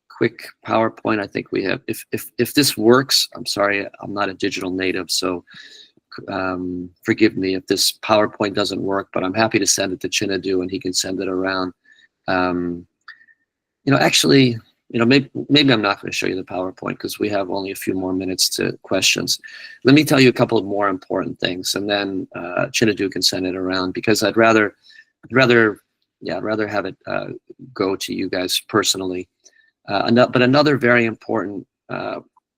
quick PowerPoint. I think we have, if this works, I'm sorry, I'm not a digital native, so forgive me if this PowerPoint doesn't work, but I'm happy to send it to Chinadu and he can send it around. You know, actually, you know, maybe I'm not going to show you the PowerPoint because we have only a few more minutes to questions. Let me tell you a couple of more important things, and then Chinadu can send it around, because I'd rather have it go to you guys personally. But another very important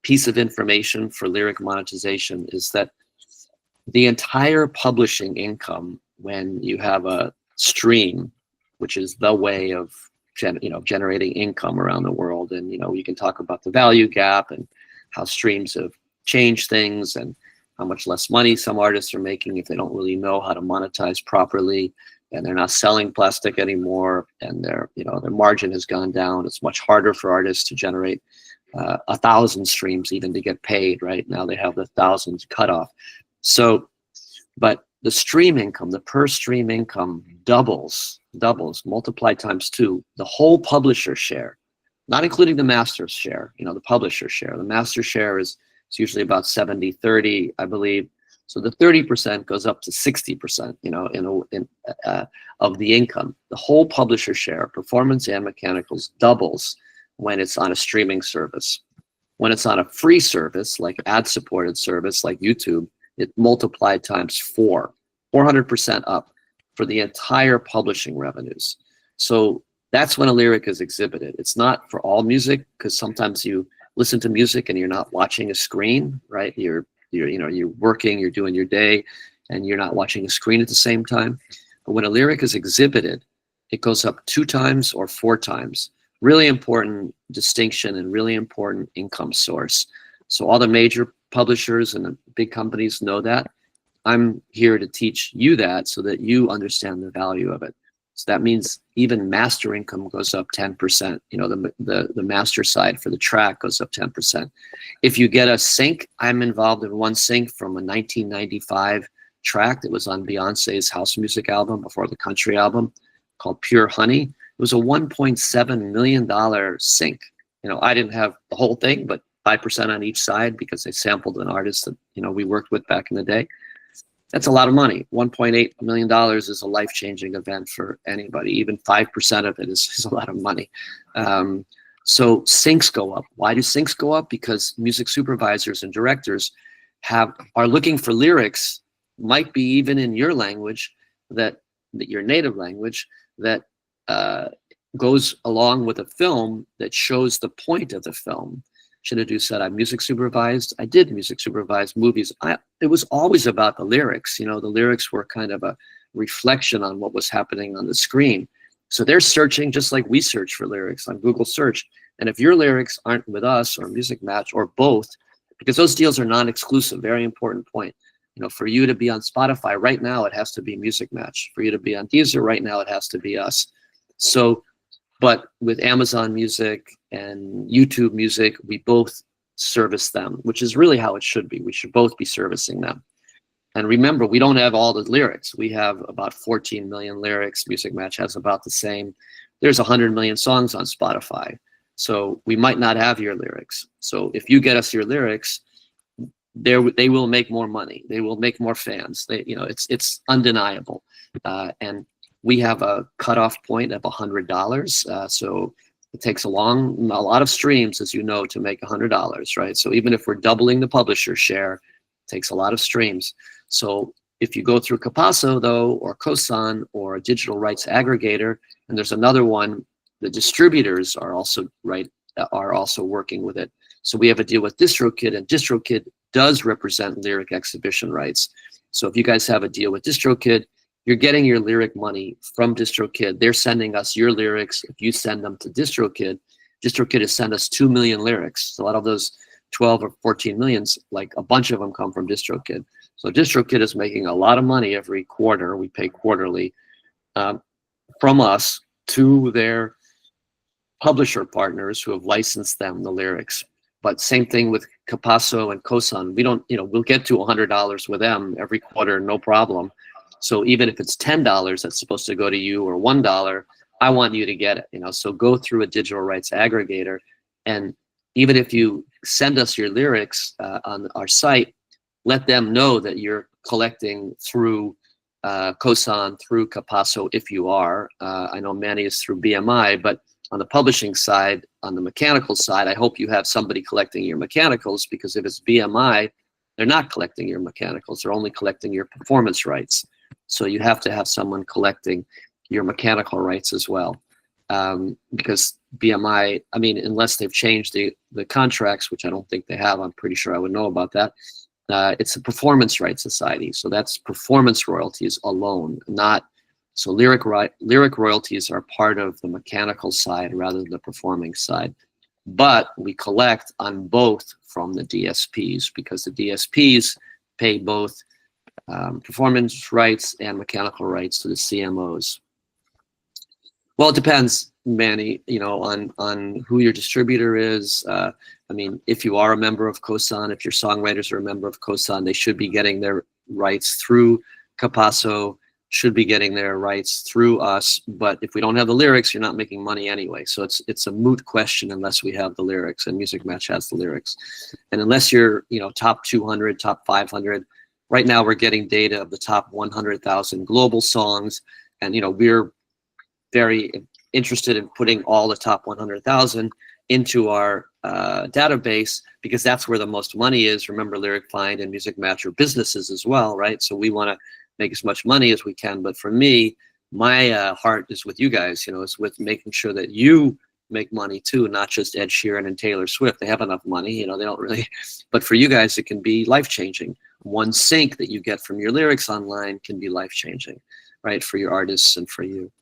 piece of information for lyric monetization is that the entire publishing income, when you have a stream, which is the way of generating income around the world, and you can talk about the value gap and how streams have changed things and how much less money some artists are making if they don't really know how to monetize properly, and they're not selling plastic anymore, and their margin has gone down. It's much harder for artists to generate 1,000 streams even to get paid. Right now they have the 1,000 cutoff. So, but the stream income, the per stream income doubles, multiplied times 2. The whole publisher share, not including the master's share, the publisher share. The master share is usually about 70-30, I believe. So the 30% goes up to 60%, of the income. The whole publisher share, performance and mechanicals, doubles when it's on a streaming service. When it's on a free service, like ad-supported service, like YouTube, it multiplied times 400% up for the entire publishing revenues. So that's when a lyric is exhibited. It's not for all music, because sometimes you listen to music and you're not watching a screen, right? You're working, you're doing your day, and you're not watching a screen at the same time. But when a lyric is exhibited, it goes up 2 times or 4 times. Really important distinction and really important income source. So all the major publishers and the big companies know that. I'm here to teach you that so that you understand the value of it. So that means even master income goes up 10%. The master side for the track goes up 10%. If you get a sync, I'm involved in one sync from a 1995 track that was on Beyonce's house music album before the country album called Pure Honey. It was a $1.7 million sync. I didn't have the whole thing, but 5% on each side because they sampled an artist that we worked with back in the day. That's a lot of money. $1.8 million is a life-changing event for anybody. Even 5% of it is a lot of money. So syncs go up. Why do syncs go up? Because music supervisors and directors are looking for lyrics, might be even in your language, that your native language, that goes along with a film that shows the point of the film. Shinadu said, I music supervised. I did music supervise movies. It was always about the lyrics. The lyrics were kind of a reflection on what was happening on the screen. So they're searching just like we search for lyrics on Google search. And if your lyrics aren't with us or Music Match or both, because those deals are non-exclusive, very important point. For you to be on Spotify right now, it has to be Music Match. For you to be on Deezer right now, it has to be us. So, but with Amazon Music and YouTube Music, we both service them, which is really how it should be. We should both be servicing them. And remember, we don't have all the lyrics. We have about 14 million lyrics. Music Match has about the same. There's 100 million songs on Spotify. So we might not have your lyrics. So if you get us your lyrics, they will make more money. They will make more fans. It's undeniable. And we have a cutoff point of $100. So it takes a lot of streams, as you know, to make $100, right? So even if we're doubling the publisher share, it takes a lot of streams. So if you go through Capasso, though, or Kosan, or a digital rights aggregator, and there's another one, the distributors are also working with it. So we have a deal with DistroKid, and DistroKid does represent lyric exhibition rights. So if you guys have a deal with DistroKid, you're getting your lyric money from DistroKid. They're sending us your lyrics. If you send them to DistroKid, DistroKid has sent us 2 million lyrics. So out of those 12 or 14 millions, like a bunch of them come from DistroKid. So DistroKid is making a lot of money every quarter. We pay quarterly from us to their publisher partners who have licensed them the lyrics. But same thing with Capasso and Kosan. We don't, we'll get to $100 with them every quarter, no problem. So even if it's $10 that's supposed to go to you, or $1, I want you to get it. So go through a digital rights aggregator, and even if you send us your lyrics on our site, let them know that you're collecting through Kosan, through Capasso, if you are. I know Manny is through BMI, but on the publishing side, on the mechanical side, I hope you have somebody collecting your mechanicals, because if it's BMI, they're not collecting your mechanicals. They're only collecting your performance rights. So you have to have someone collecting your mechanical rights as well. Because BMI, unless they've changed the contracts, which I don't think they have, I'm pretty sure I would know about that. It's a performance rights society. So that's performance royalties alone, not, so lyric royalties are part of the mechanical side rather than the performing side. But we collect on both from the DSPs, because the DSPs pay both performance rights and mechanical rights to the CMOs. Well, it depends, Manny, on who your distributor is. I mean, if you are a member of COSAN, if your songwriters are a member of COSAN, they should be getting their rights through Capasso, should be getting their rights through us. But if we don't have the lyrics, you're not making money anyway. So it's a moot question unless we have the lyrics, and Music Match has the lyrics. And unless you're, you know, top 200, top 500, right now we're getting data of the top 100,000 global songs. And, you know, we're very interested in putting all the top 100,000 into our database, because that's where the most money is. Remember, Lyric Find and Music Match are businesses as well, right? So we want to make as much money as we can. But for me, my heart is with you guys. You know, it's with making sure that you make money too, not just Ed Sheeran and Taylor Swift. They have enough money, you know, they don't really. But for you guys, it can be life-changing. One sync that you get from your lyrics online can be life-changing, right? For your artists and for you.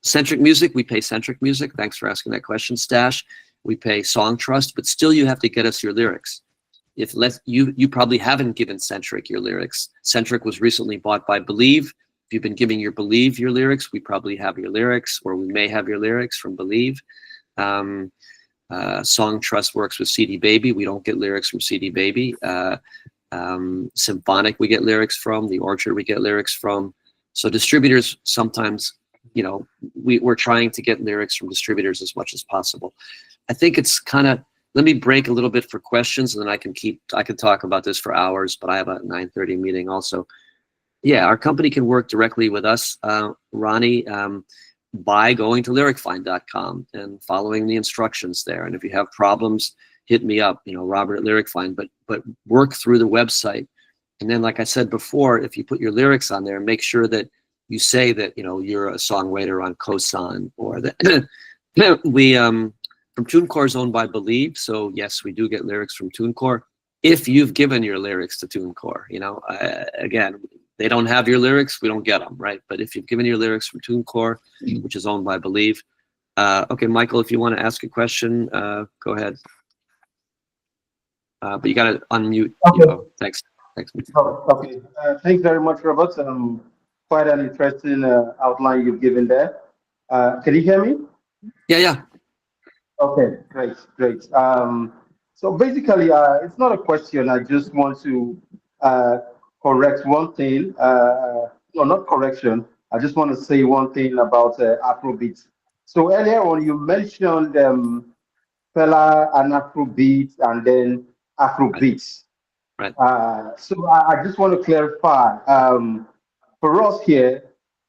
Centric Music, we pay Centric Music. Thanks for asking that question, Stash. We pay Song Trust, but still you have to get us your lyrics. If you probably haven't given Centric your lyrics. Centric was recently bought by Believe. If you've been giving your Believe your lyrics, we probably have your lyrics, or we may have your lyrics from Believe. Song Trust works with CD Baby. We don't get lyrics from CD Baby. Symphonic we get lyrics from. The Orchard we get lyrics from. So distributors sometimes, you know, we're trying to get lyrics from distributors as much as possible. I think it's kind of, let me break a little bit for questions, and then I can talk about this for hours, but I have a 9:30 meeting also. Yeah, our company can work directly with us, Ronnie, by going to lyricfind.com and following the instructions there. And if you have problems, hit me up, you know, Robert at Lyricfind, but work through the website. And then, like I said before, if you put your lyrics on there, make sure that you say that, you know, you're a songwriter on COSAN, or that we, from TuneCore is owned by Believe. So yes, we do get lyrics from TuneCore. If you've given your lyrics to TuneCore, you know, again, they don't have your lyrics, we don't get them, right? But if you've given your lyrics from TuneCore, which is owned by Believe. Okay, Michael, if you want to ask a question, go ahead. But you got to unmute. Okay. You know. Thanks. Oh, okay. Thanks very much, Robert. Quite an interesting outline you've given there. Can you hear me? Yeah. Okay, great. So basically, it's not a question. I just want to correct one thing. No, not correction. I just want to say one thing about Afrobeat. So earlier on, you mentioned Fela and Afrobeat, and then Afrobeats. Right. So I just want to clarify. For us here,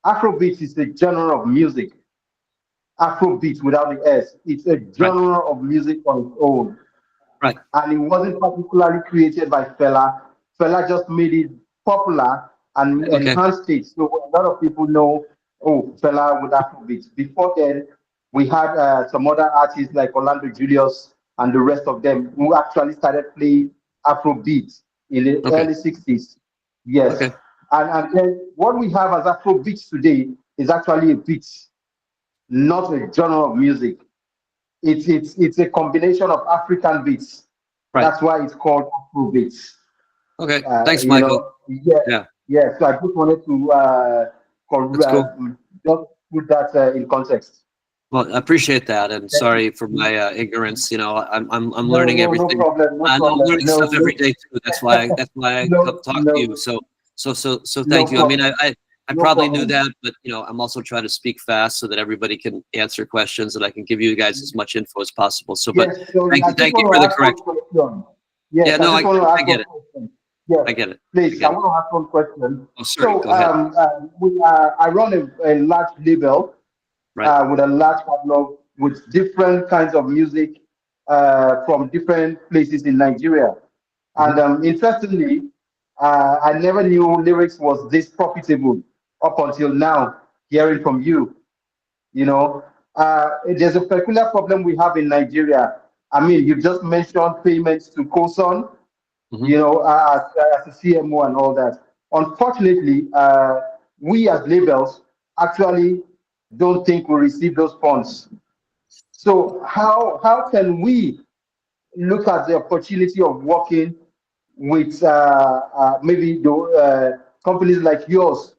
Afrobeat is a genre of music. Afrobeat without the S. It's a genre of music on its own. Right. And it wasn't particularly created by Fela. Fela just made it popular and enhanced it. So a lot of people know, oh, Fela with Afrobeat. Before then, we had some other artists like Orlando Julius and the rest of them who actually started playing Afrobeat in the early 60s. Yes. Okay. And then what we have as Afrobeat today is actually a beat, not a genre of music. It's a combination of African beats. Right. That's why it's called Afrobeats. Okay. Thanks, Michael. Yeah. So I just wanted to just put that in context. Well, I appreciate that, and sorry for my ignorance. You know, I'm learning everything. No problem. I'm learning stuff every day too. That's why I come talk to you. So thank you. I mean, I probably knew that, but you know, I'm also trying to speak fast so that everybody can answer questions, and I can give you guys as much info as possible. So, but thank you for the correction. Yes, no, I get it. Yes, I get it. Please, I want to ask one question. Oh, sorry. Go ahead. I run a large label with a large catalog with different kinds of music from different places in Nigeria. And interestingly, I never knew lyrics was this profitable up until now, hearing from you. You know, there's a peculiar problem we have in Nigeria. I mean, you just mentioned payments to COSAN, you know, as a CMO and all that. Unfortunately, we as labels actually don't think we receive those funds. So how can we look at the opportunity of working with maybe the companies like yours?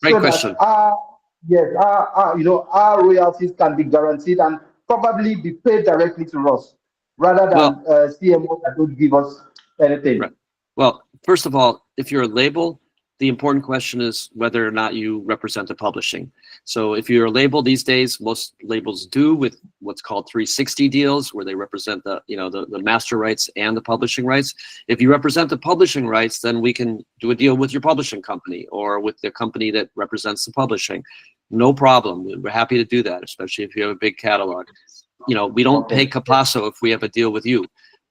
Great question. That our royalties can be guaranteed and probably be paid directly to us. rather Well, than CMOs that don't give us anything. right. Well, first of all, if you're a label, the important question is whether or not you represent the publishing. So if you're a label these days, most labels do with what's called 360 deals, where they represent the, the master rights and the publishing rights. If you represent the publishing rights, then we can do a deal with your publishing company or with the company that represents the publishing. No problem. We're happy to do that, especially if you have a big catalog. We don't pay Capasso if we have a deal with you.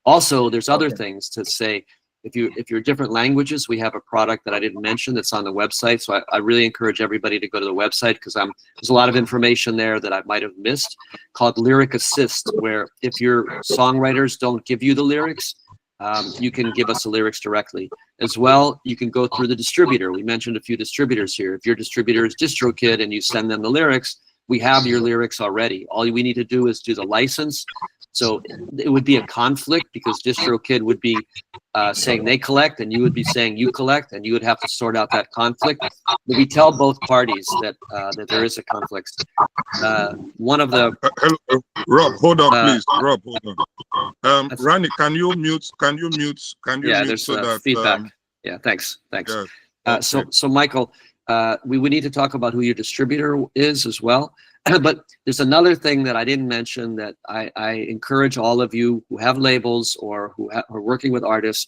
Also, there's other things to say. If you're different languages, we have a product that I didn't mention that's on the website. So I really encourage everybody to go to the website, because there's a lot of information there that I might have missed, called Lyric Assist, where if your songwriters don't give you the lyrics, you can give us the lyrics directly. As well, you can go through the distributor. We mentioned a few distributors here. If your distributor is DistroKid and you send them the lyrics, we have your lyrics already. All we need to do is do the license. So it would be a conflict, because DistroKid would be saying they collect and you would be saying you collect, and you would have to sort out that conflict. But we tell both parties that that there is a conflict. One of the hello, Rob, hold on, please. Rob, hold on. Rani, can you mute? Yeah, there's so that feedback. Yeah, thanks. Yeah, okay. So Michael, we would need to talk about who your distributor is as well. But there's another thing that I didn't mention that I encourage all of you who have labels or who are working with artists,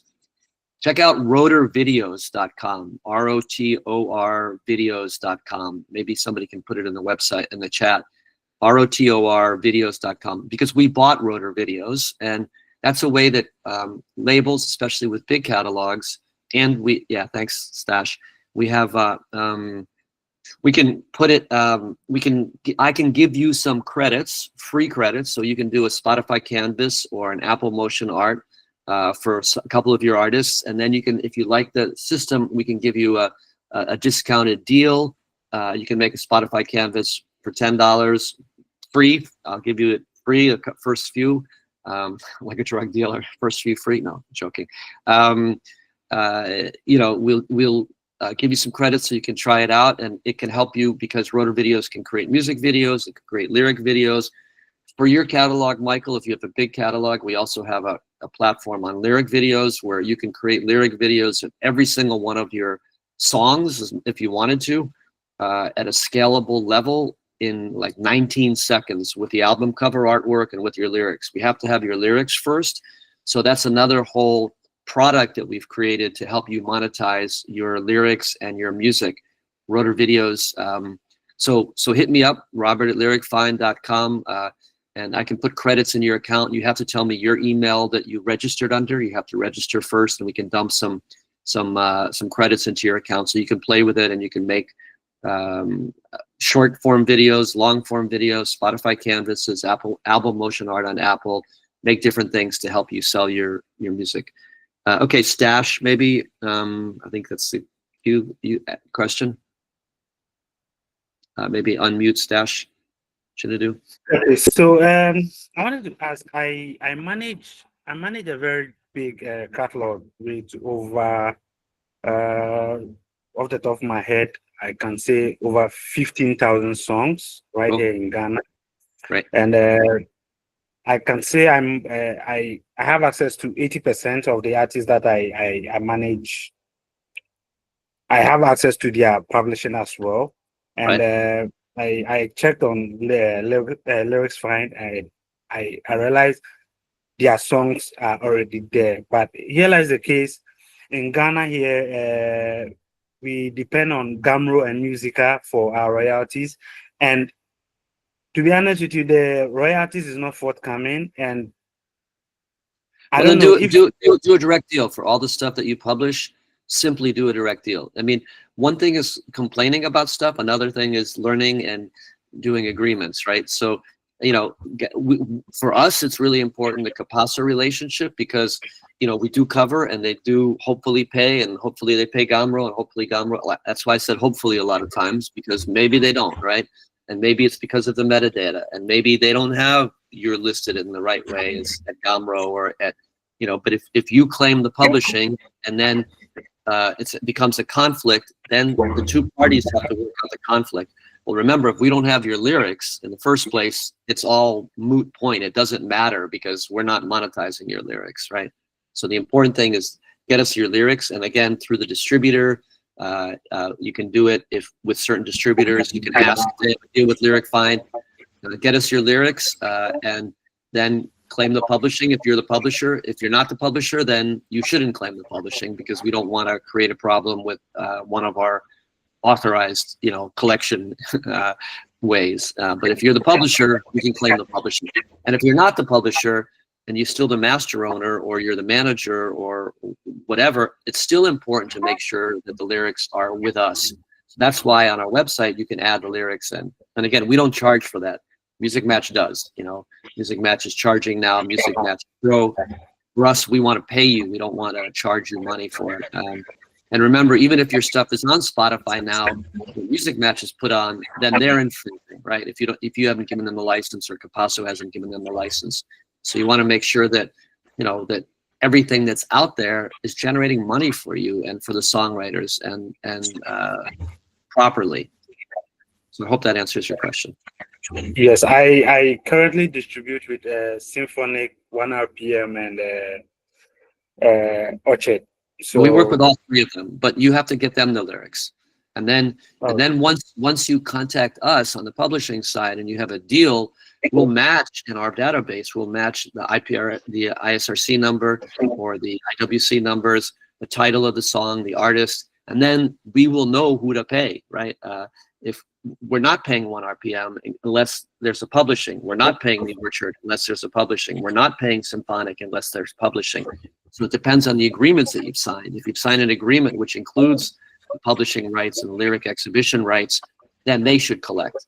check out rotorvideos.com, ROTOR videos.com. Maybe somebody can put it in the website, in the chat, ROTOR videos.com, because we bought Rotor Videos, and that's a way that labels, especially with big catalogs, and thanks, Stash. We have we can put it, I can give you some credits, free credits, so you can do a Spotify Canvas or an Apple Motion Art for a couple of your artists. And then you can, if you like the system, we can give you a discounted deal. You can make a Spotify Canvas for $10 free. I'll give you it free, the first few, like a drug dealer, first few free. No, I'm joking. We'll give you some credits so you can try it out, and it can help you, because Rotor Videos can create music videos, it can create lyric videos. For your catalog, Michael, if you have a big catalog, we also have a platform on lyric videos where you can create lyric videos of every single one of your songs, if you wanted to, at a scalable level in like 19 seconds with the album cover artwork and with your lyrics. We have to have your lyrics first. So that's another whole product that we've created to help you monetize your lyrics and your music. Rotor Videos. So hit me up, robert@lyricfind.com, and I can put credits in your account. You have to tell me your email that you registered under. You have to register first, and we can dump some credits into your account, so you can play with it, and you can make short form videos, long form videos, Spotify Canvases, album motion art on Apple, make different things to help you sell your music. Okay, Stash, maybe, I think that's the you question. Maybe unmute Stash, should I do? Okay, so I wanted to ask, I manage a very big catalog with over, off the top of my head, I can say over 15,000 songs there in Ghana. Right. And I can say I have access to 80% of the artists that I manage. I have access to their publishing as well, and I checked on Lyrics Find. I realized their songs are already there. But here lies the case: in Ghana here, we depend on Gamro and Musica for our royalties, and to be honest with you, the royalties is not forthcoming, and I don't know if do a direct deal for all the stuff that you publish. Simply do a direct deal. I mean, one thing is complaining about stuff. Another thing is learning and doing agreements, right? So, for us, it's really important, the Capasso relationship, because, we do cover and they do hopefully pay, and hopefully they pay Gamro, and hopefully Gamro, that's why I said hopefully a lot of times, because maybe they don't, right? And maybe it's because of the metadata, and maybe they don't have you're listed in the right way as at Gamro or at, but if you claim the publishing and then it becomes a conflict, then the two parties have to work out the conflict. Well, remember, if we don't have your lyrics in the first place, it's all moot point. It doesn't matter because we're not monetizing your lyrics, right? So the important thing is get us your lyrics, and again, through the distributor, you can do it with certain distributors. You can ask to deal with Lyric Find, get us your lyrics, and then claim the publishing if you're the publisher. If you're not the publisher, then you shouldn't claim the publishing because we don't want to create a problem with one of our authorized, collection ways. But if you're the publisher, you can claim the publishing. And if you're not the publisher and you're still the master owner or you're the manager or whatever, it's still important to make sure that the lyrics are with us. So that's why on our website, you can add the lyrics in. And again, we don't charge for that. Music Match does, Music Match is charging now, Music Match Pro. For us, we want to pay you. We don't want to charge you money for it. And remember, even if your stuff is on Spotify now, the Music Match is put on, then they're infringing, right? If you haven't given them a license or Capasso hasn't given them a license. So you want to make sure that, that everything that's out there is generating money for you and for the songwriters and properly. So I hope that answers your question. Yes, I currently distribute with Symphonic, 1 RPM, and Orchard. So we work with all three of them, but you have to get them the lyrics. And then once you contact us on the publishing side and you have a deal, we'll match in our database, we'll match the ISRC number or the IWC numbers, the title of the song, the artist, and then we will know who to pay, right? If we're not paying 1 RPM unless there's a publishing, we're not paying the Orchard unless there's a publishing, we're not paying Symphonic unless there's publishing. So it depends on the agreements that you've signed. If you've signed an agreement which includes the publishing rights and the lyric exhibition rights, then they should collect.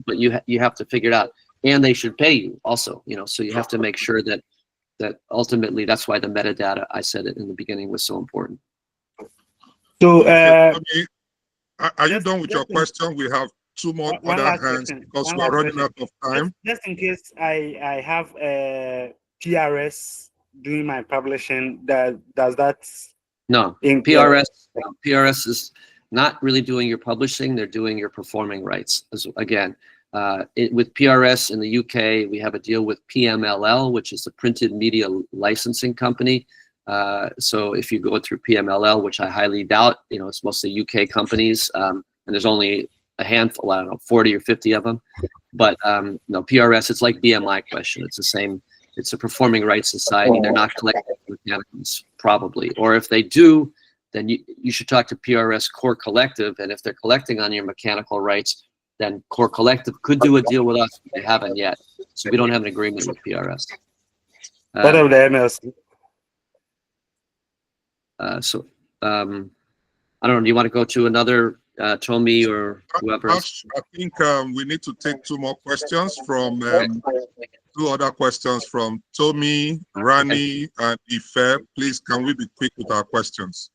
But you have to figure it out, and they should pay you also. So you have to make sure that ultimately, that's why the metadata, I said it in the beginning, was so important. So, are you done with your question? We have two more other hands because we're running out of time. Just in case I have a PRS doing my publishing, does that? No, PRS is not really doing your publishing. They're doing your performing rights. Again, with PRS in the UK, we have a deal with PMLL, which is the Printed Media Licensing Company. So if you go through PMLL, which I highly doubt, it's mostly UK companies, and there's only a handful, I don't know, 40 or 50 of them. But no, PRS, it's like BMI question. It's the same. It's a performing rights society. They're not collecting mechanicals, probably. Or if they do, then you should talk to PRS Core Collective. And if they're collecting on your mechanical rights, then Core Collective could do a deal with us. But they haven't yet. So we don't have an agreement with PRS. What of the MLC? I don't know. Do you want to go to another Tommy or whoever? I think we need to take two more questions from two other questions from Tommy, Rani, and Ife. Please, can we be quick with our questions?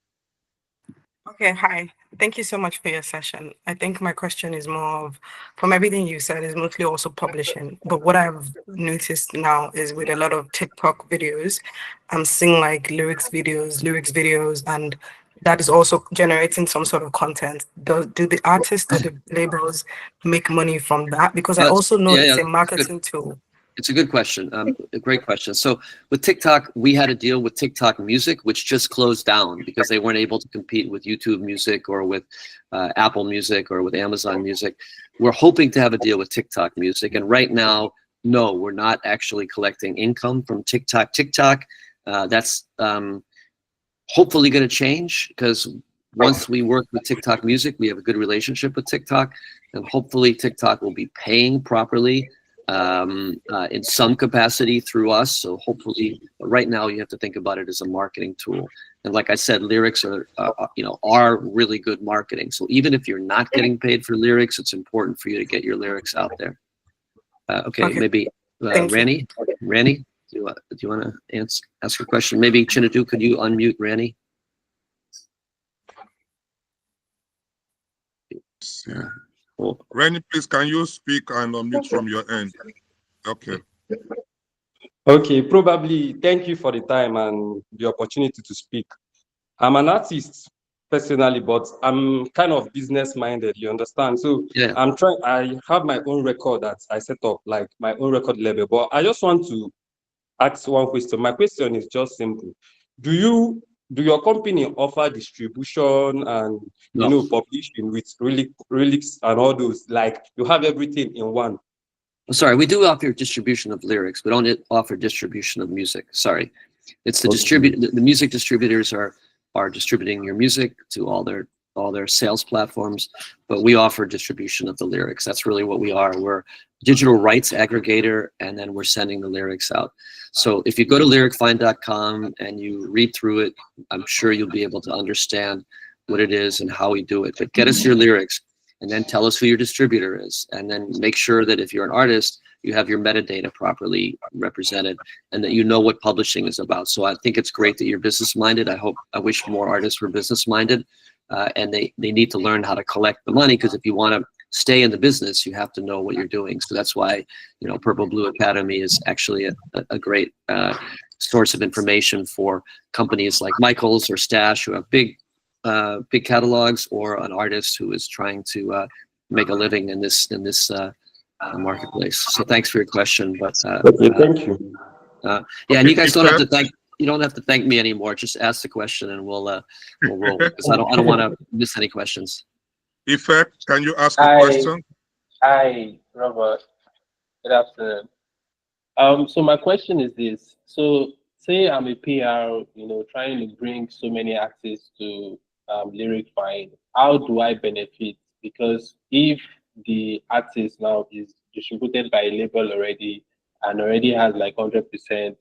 Okay, hi. Thank you so much for your session. I think my question is more of, from everything you said, is mostly also publishing. But what I've noticed now is with a lot of TikTok videos, I'm seeing like lyrics videos, and that is also generating some sort of content. Do the artists or the labels make money from that? Because I also know it's a marketing tool. It's a good question. A great question. So with TikTok, we had a deal with TikTok Music, which just closed down because they weren't able to compete with YouTube Music or with Apple Music or with Amazon Music. We're hoping to have a deal with TikTok Music. And right now, no, we're not actually collecting income from TikTok. That's hopefully going to change because once we work with TikTok Music, we have a good relationship with TikTok. And hopefully TikTok will be paying properly in some capacity through us. So hopefully, right now you have to think about it as a marketing tool. And like I said, lyrics are really good marketing. So even if you're not getting paid for lyrics, it's important for you to get your lyrics out there. Okay, maybe Rani, do you want to ask a question? Maybe Chinadu, could you unmute Rani? Cool. Rani, please, can you speak and unmute from your end? Okay. Okay, probably. Thank you for the time and the opportunity to speak. I'm an artist personally, but I'm kind of business minded, you understand? So Yeah. I have my own record that I set up, like my own record label, but I just want to ask one question. My question is just simple. Do your company offer distribution and No. publishing with relics and all those? Like you have everything in one. Sorry, we do offer distribution of lyrics. We don't offer distribution of music. Sorry, it's the the music distributors are distributing your music to all their sales platforms, but we offer distribution of the lyrics. That's really what we are. We're digital rights aggregator, and then we're sending the lyrics out. So if you go to lyricfind.com and you read through it, I'm sure you'll be able to understand what it is and how we do it. But get us your lyrics, and then tell us who your distributor is, and then make sure that if you're an artist, you have your metadata properly represented, and that you know what publishing is about. So I think it's great that you're business minded. I wish more artists were business minded, and they need to learn how to collect the money, because if you want to stay in the business, you have to know what you're doing. So that's why, PurpleBlue Academy is actually a great source of information for companies like Michael's or Stash, who have big catalogs, or an artist who is trying to make a living in this marketplace. So thanks for your question. But Okay, thank you. yeah, and you guys don't have to thank me anymore. Just ask the question and we'll roll, because I don't want to miss any questions. Effect, can you ask a question? Hi, Robert. Good afternoon. So my question is this. So say I'm a PR, trying to bring so many artists to Lyric Find. How do I benefit? Because if the artist now is distributed by a label already and already has like 100%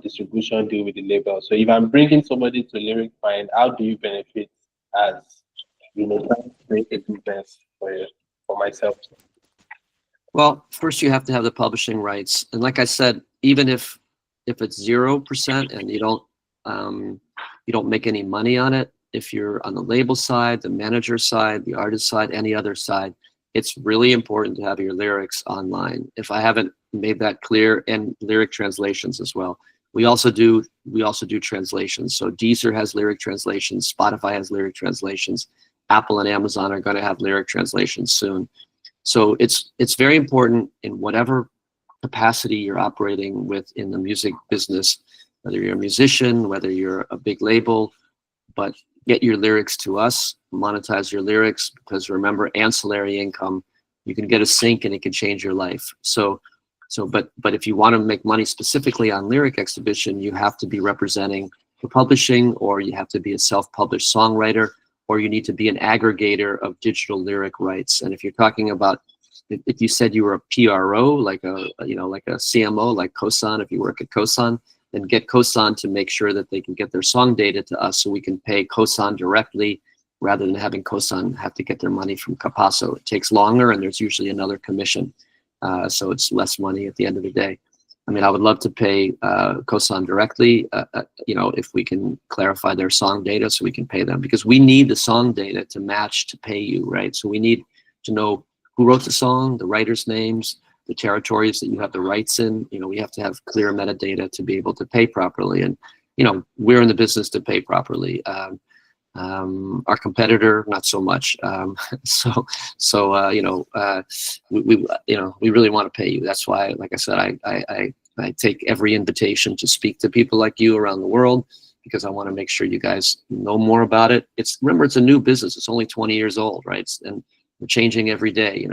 distribution deal with the label. So if I'm bringing somebody to Lyric Find, how do you benefit as trying to create a business for myself? Well, first you have to have the publishing rights, and like I said, even if it's 0% and you don't make any money on it, if you're on the label side, the manager side, the artist side, any other side, it's really important to have your lyrics online. If I haven't made that clear, and lyric translations as well. We also do translations. So Deezer has lyric translations, Spotify has lyric translations, Apple and Amazon are going to have lyric translations soon. So it's very important in whatever capacity you're operating with in the music business, whether you're a musician, whether you're a big label, but get your lyrics to us, monetize your lyrics, because remember, ancillary income, you can get a sync and it can change your life. But if you want to make money specifically on lyric exhibition, you have to be representing the publishing, or you have to be a self-published songwriter, or you need to be an aggregator of digital lyric rights. And if you're talking about, if you said you were a PRO, like a CMO, like Kosan, if you work at Kosan, then get Kosan to make sure that they can get their song data to us, so we can pay Kosan directly, rather than having Kosan have to get their money from Capasso. It takes longer, and there's usually another commission. So it's less money at the end of the day. I mean, I would love to pay Kosan directly, if we can clarify their song data so we can pay them, because we need the song data to match to pay you, right? So we need to know who wrote the song, the writers' names, the territories that you have the rights in. We have to have clear metadata to be able to pay properly. And, we're in the business to pay properly. Our competitor, not so much. We really want to pay you. That's why, like I said, I take every invitation to speak to people like you around the world, because I want to make sure you guys know more about it. Remember, it's a new business. It's only 20 years old, right? And we're changing every day.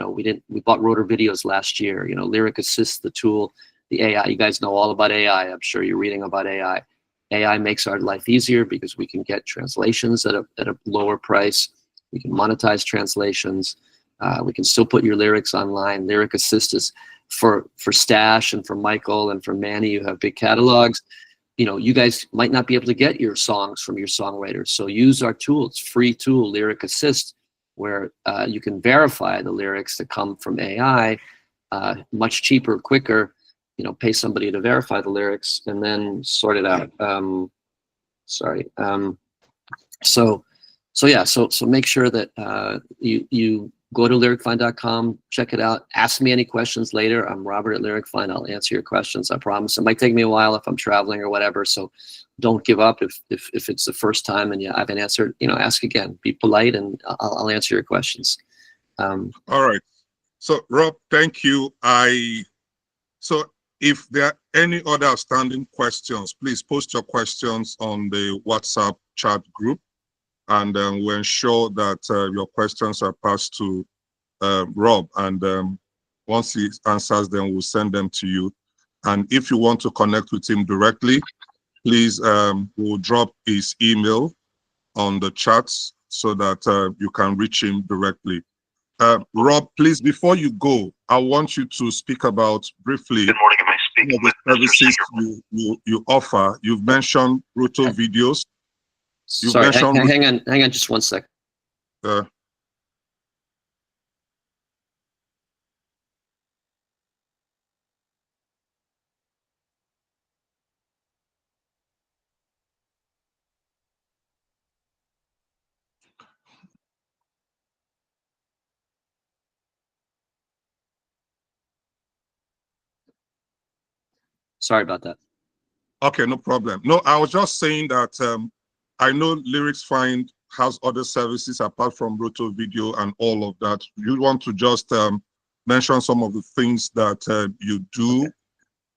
We bought Rotor Videos last year. Lyric Assist, the tool, the AI. You guys know all about AI. I'm sure you're reading about AI. AI makes our life easier because we can get translations at a lower price. We can monetize translations. We can still put your lyrics online. Lyric Assist is for Stash and for Michael and for Manny. You have big catalogs. You guys might not be able to get your songs from your songwriters. So use our tool. It's a free tool, Lyric Assist, where you can verify the lyrics that come from AI much cheaper, quicker. Pay somebody to verify the lyrics and then sort it out. So yeah, so make sure that you go to lyricfind.com, check it out. Ask me any questions later. I'm Robert at Lyricfind. I'll answer your questions. I promise. It might take me a while if I'm traveling or whatever. So don't give up if it's the first time and I haven't answered. Ask again. Be polite, and I'll answer your questions. All right. So Rob, thank you. So if there are any other outstanding questions, please post your questions on the WhatsApp chat group, and we'll ensure that your questions are passed to Rob, and once he answers them, we'll send them to you. And if you want to connect with him directly, please, we'll drop his email on the chats so that you can reach him directly. Rob, please, before you go, I want you to speak about briefly the services you offer. You've mentioned Roto videos. Sorry, hang on just one sec. Sorry about that. Okay, no problem. No, I was just saying that I know LyricsFind has other services apart from Roto Video and all of that. You want to just mention some of the things that you do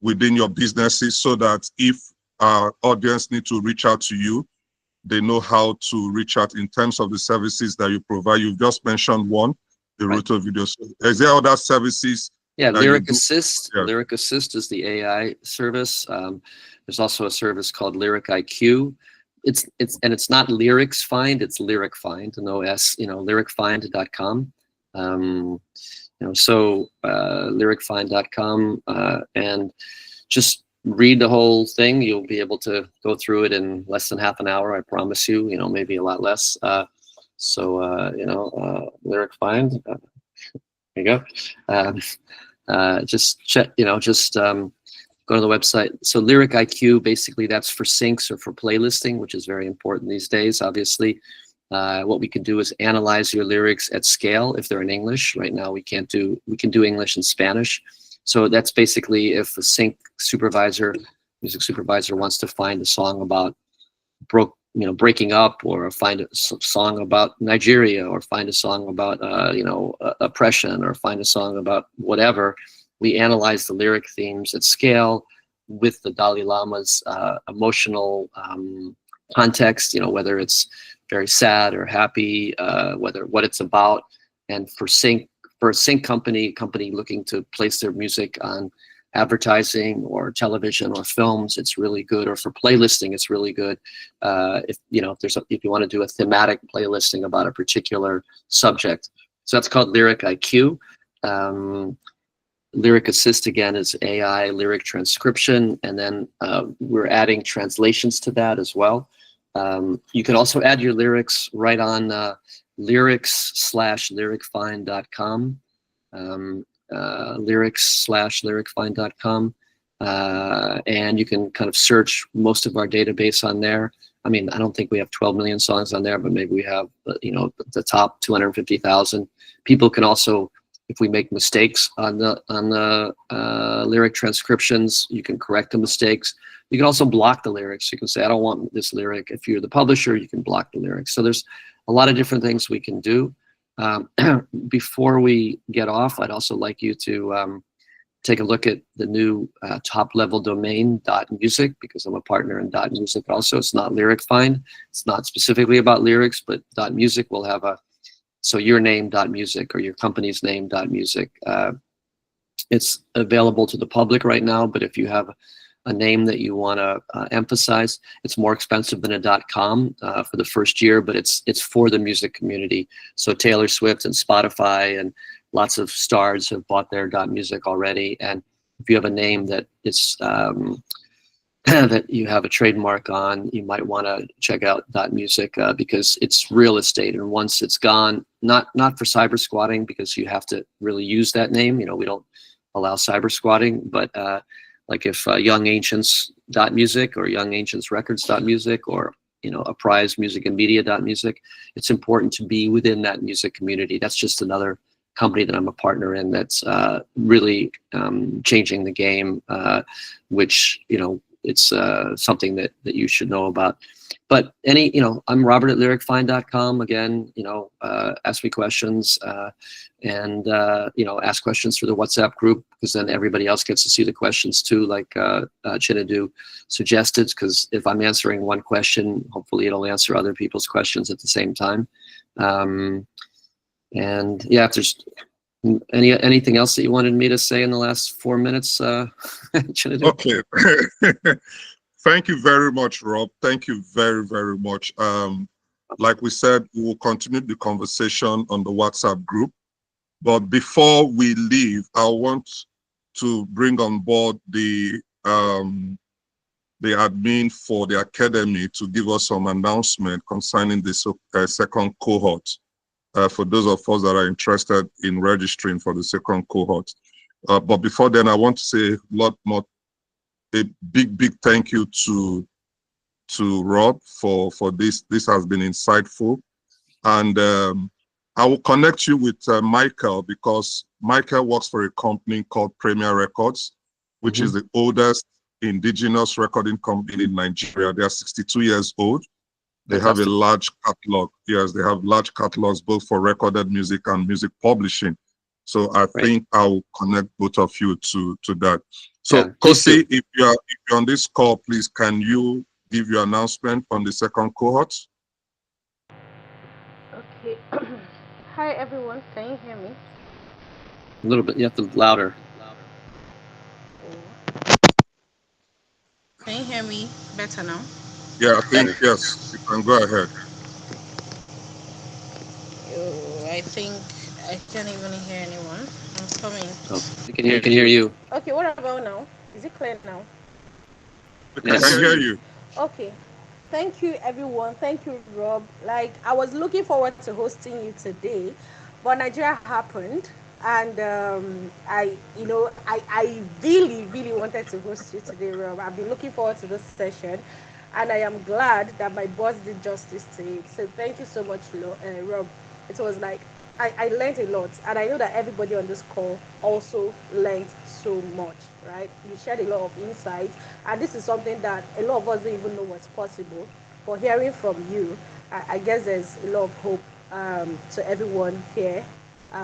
within your businesses so that if our audience need to reach out to you, they know how to reach out in terms of the services that you provide. You've just mentioned one, the Roto Video. So is there other services? Yeah, Lyric Assist. Yeah. Lyric Assist is the AI service. There's also a service called Lyric IQ. It's not Lyrics Find, it's Lyric Find, no S. lyricfind.com. Lyricfind.com, and just read the whole thing. You'll be able to go through it in less than half an hour, I promise you. Maybe a lot less. Lyric Find. There you go. Just check, go to the website. So Lyric IQ, basically that's for syncs or for playlisting, which is very important these days, obviously. What we can do is analyze your lyrics at scale if they're in English. Right now we can do English and Spanish. So that's basically if a sync supervisor, music supervisor wants to find a song about breaking up, or find a song about Nigeria, or find a song about oppression, or find a song about whatever. We analyze the lyric themes at scale with the Dalai Lama's emotional context, whether it's very sad or happy, what it's about. And for a sync company looking to place their music on advertising or television or films, it's really good. Or for playlisting, it's really good. If you want to do a thematic playlisting about a particular subject. So that's called Lyric IQ. Lyric Assist, again, is AI lyric transcription, and then we're adding translations to that as well. You can also add your lyrics right on lyrics/lyricfind.com. Lyrics/lyricfind.com, and you can kind of search most of our database on there. I mean, I don't think we have 12 million songs on there, but maybe we have, the top 250,000. People can also, if we make mistakes on the lyric transcriptions, you can correct the mistakes. You can also block the lyrics. You can say, I don't want this lyric. If you're the publisher, you can block the lyrics. So there's a lot of different things we can do. Before we get off, I'd also like you to take a look at the new top-level domain .music, because I'm a partner in .music also. It's not Lyric Find. It's not specifically about lyrics, but .music will have so your name .music or your company's name .music. It's available to the public right now, but if you have a name that you want to emphasize, it's more expensive than a .com for the first year, but it's for the music community. So Taylor Swift and Spotify and lots of stars have bought their .music already. And if you have a name that is that you have a trademark on, you might want to check out .music because it's real estate. And once it's gone, not for cyber squatting, because you have to really use that name. We don't allow cyber squatting, but like if Young Ancients .music or Young Ancients Records .music or Apprise Music and Media.music. It's important to be within that music community. That's just another company that I'm a partner in that's really changing the game, which, it's something that you should know about. But I'm Robert at lyricfind.com. Again, ask me questions and ask questions through the WhatsApp group, because then everybody else gets to see the questions too, like Chinadu suggested, because if I'm answering one question, hopefully it'll answer other people's questions at the same time. And yeah, if there's anything else that you wanted me to say in the last 4 minutes, Chinadu? Okay. Thank you very much, Rob. Thank you very, very much. Like we said, we will continue the conversation on the WhatsApp group. But before we leave, I want to bring on board the admin for the academy to give us some announcement concerning the second cohort. For those of us that are interested in registering for the second cohort. But before then, I want to say a big thank you to Rob for this. This has been insightful. And I will connect you with Michael, because Michael works for a company called Premier Records, which is the oldest indigenous recording company in Nigeria. They are 62 years old. They have a large catalog. Yes, they have large catalogs both for recorded music and music publishing. So I think I will connect both of you to that. So yeah, Kosi, if you're on this call, please, can you give your announcement on the second cohort? Okay. Hi everyone, can you hear me? A little bit, you have to louder. Can you hear me better now? Yeah, I think yes, you can go ahead. I think I can't even hear anyone. I'm coming. Oh, I can hear you. Okay, what about now? Is it clear now? I can hear you. Okay. Thank you, everyone. Thank you, Rob. Like, I was looking forward to hosting you today, but Nigeria happened, and I really wanted to host you today, Rob. I've been looking forward to this session, and I am glad that my boss did justice to it. So thank you so much, Rob. It was like I learned a lot, and I know that everybody on this call also learned so much, right? You shared a lot of insights, and this is something that a lot of us don't even know what's possible. But hearing from you, I guess there's a lot of hope to everyone here,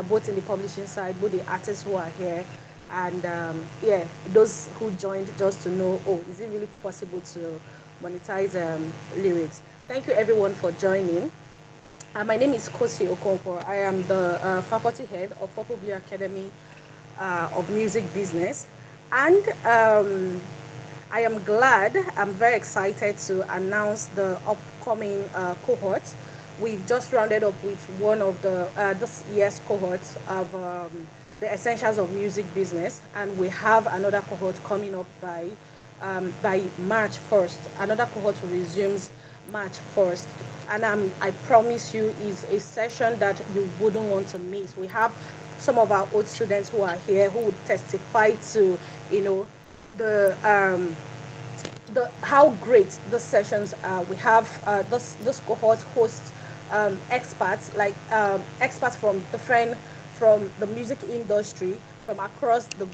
both in the publishing side, both the artists who are here, and yeah, those who joined just to know, oh, is it really possible to monetize lyrics? Thank you, everyone, for joining. My name is Kosi Okonkwo. I am the faculty head of PurpleBlue Academy of Music Business. And I am glad, I'm very excited to announce the upcoming cohort. We've just rounded up with one of the this year's cohorts of the Essentials of Music Business. And we have another cohort coming up by March 1st. Another cohort resumes March 1st. And I promise you, is a session that you wouldn't want to miss. We have some of our old students who are here who would testify to, the how great the sessions are. We have this cohort hosts experts, like experts from the music industry from across the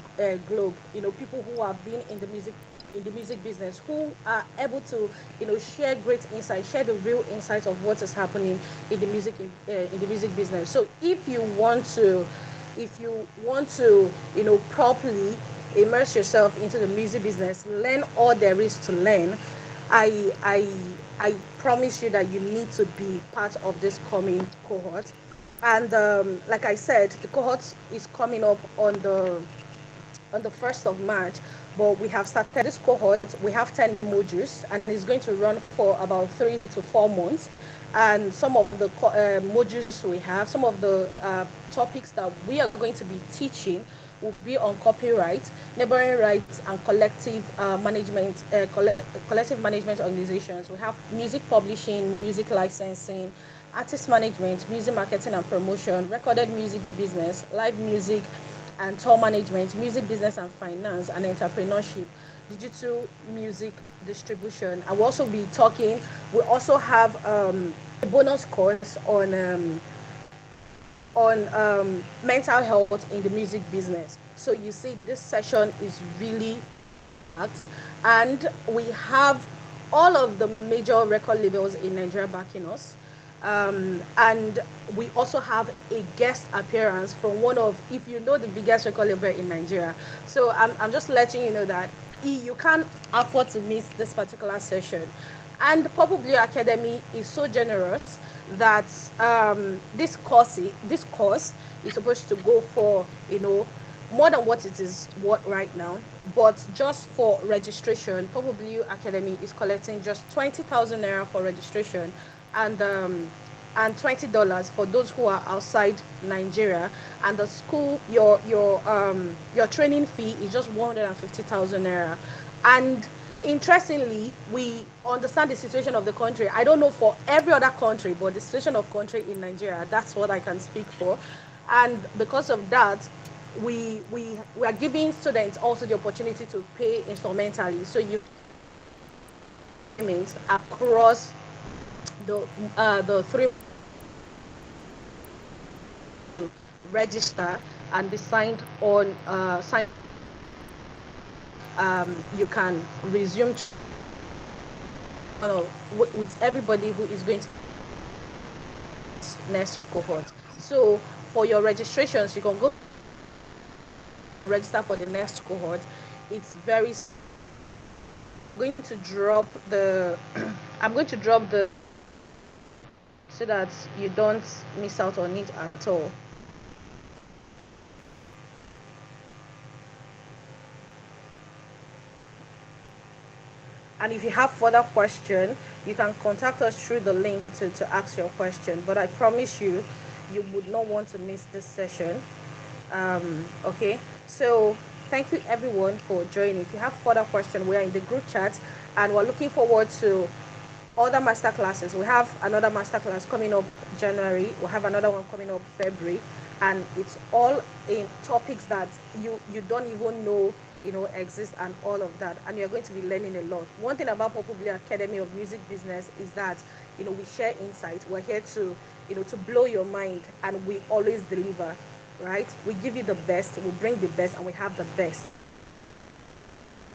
globe. People who have been in the music business, who are able to share great insight, share the real insights of what is happening in the music business. So if you want to properly immerse yourself into the music business, learn all there is to learn, I promise you that you need to be part of this coming cohort. And like I said, the cohort is coming up on the 1st of March, but we have started this cohort. We have 10 modules, and it's going to run for about 3 to 4 months. And some of the modules we have, some of the topics that we are going to be teaching will be on copyright, neighboring rights, and collective management organizations. We have music publishing, music licensing, artist management, music marketing and promotion, recorded music business, live music and tour management, music business and finance, and entrepreneurship. digital music distribution. I will also be talking. We also have a bonus course on mental health in the music business. So you see, this session is really packed, and we have all of the major record labels in Nigeria backing us. And we also have a guest appearance from one of, if you know, the biggest record label in Nigeria. So I'm just letting you know that you can't afford to miss this particular session. And PurpleBlue Academy is so generous that this course is supposed to go for, more than what it is what right now. But just for registration, PurpleBlue Academy is collecting just 20,000 naira for registration, and $20 for those who are outside Nigeria. And the school, your training fee is just 150,000 naira. And interestingly, we understand the situation of the country. I don't know for every other country, but the situation of country in Nigeria, that's what I can speak for. And because of that, we are giving students also the opportunity to pay instrumentally. So you payments across the three, register and be signed on you can resume with everybody who is going to next cohort. So for your registrations, you can go register for the next cohort. It's very going to drop the I'm going to drop the so that you don't miss out on it at all. And if you have further question, you can contact us through the link to ask your question. But I promise you, you would not want to miss this session. Okay, so thank you everyone for joining. If you have further questions, we are in the group chat, and we're looking forward to other master classes. We have another master class coming up January. We have another one coming up February, and it's all in topics that you don't even know exist, and all of that, and you're going to be learning a lot. One thing about PurpleBlue Academy of Music Business is that we share insights. We're here to to blow your mind, and we always deliver, right? We give you the best, we bring the best, and we have the best.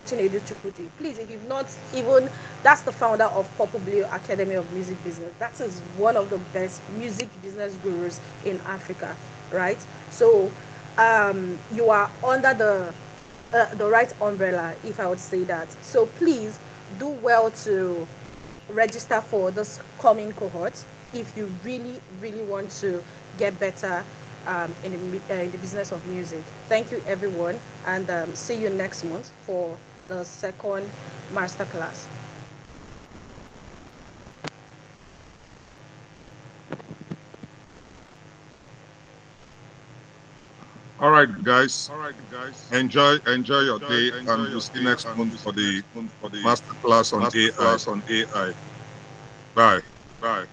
Please, if you've not even, that's the founder of PurpleBlue Academy of Music Business. That is one of the best music business gurus in Africa, right? So you are under the right umbrella, if I would say that. So please do well to register for this coming cohort if you really, really want to get better in the business of music. Thank you, everyone, and see you next month for the second masterclass. All right, guys. Enjoy your day, and we'll see you next month for the masterclass on AI. Bye.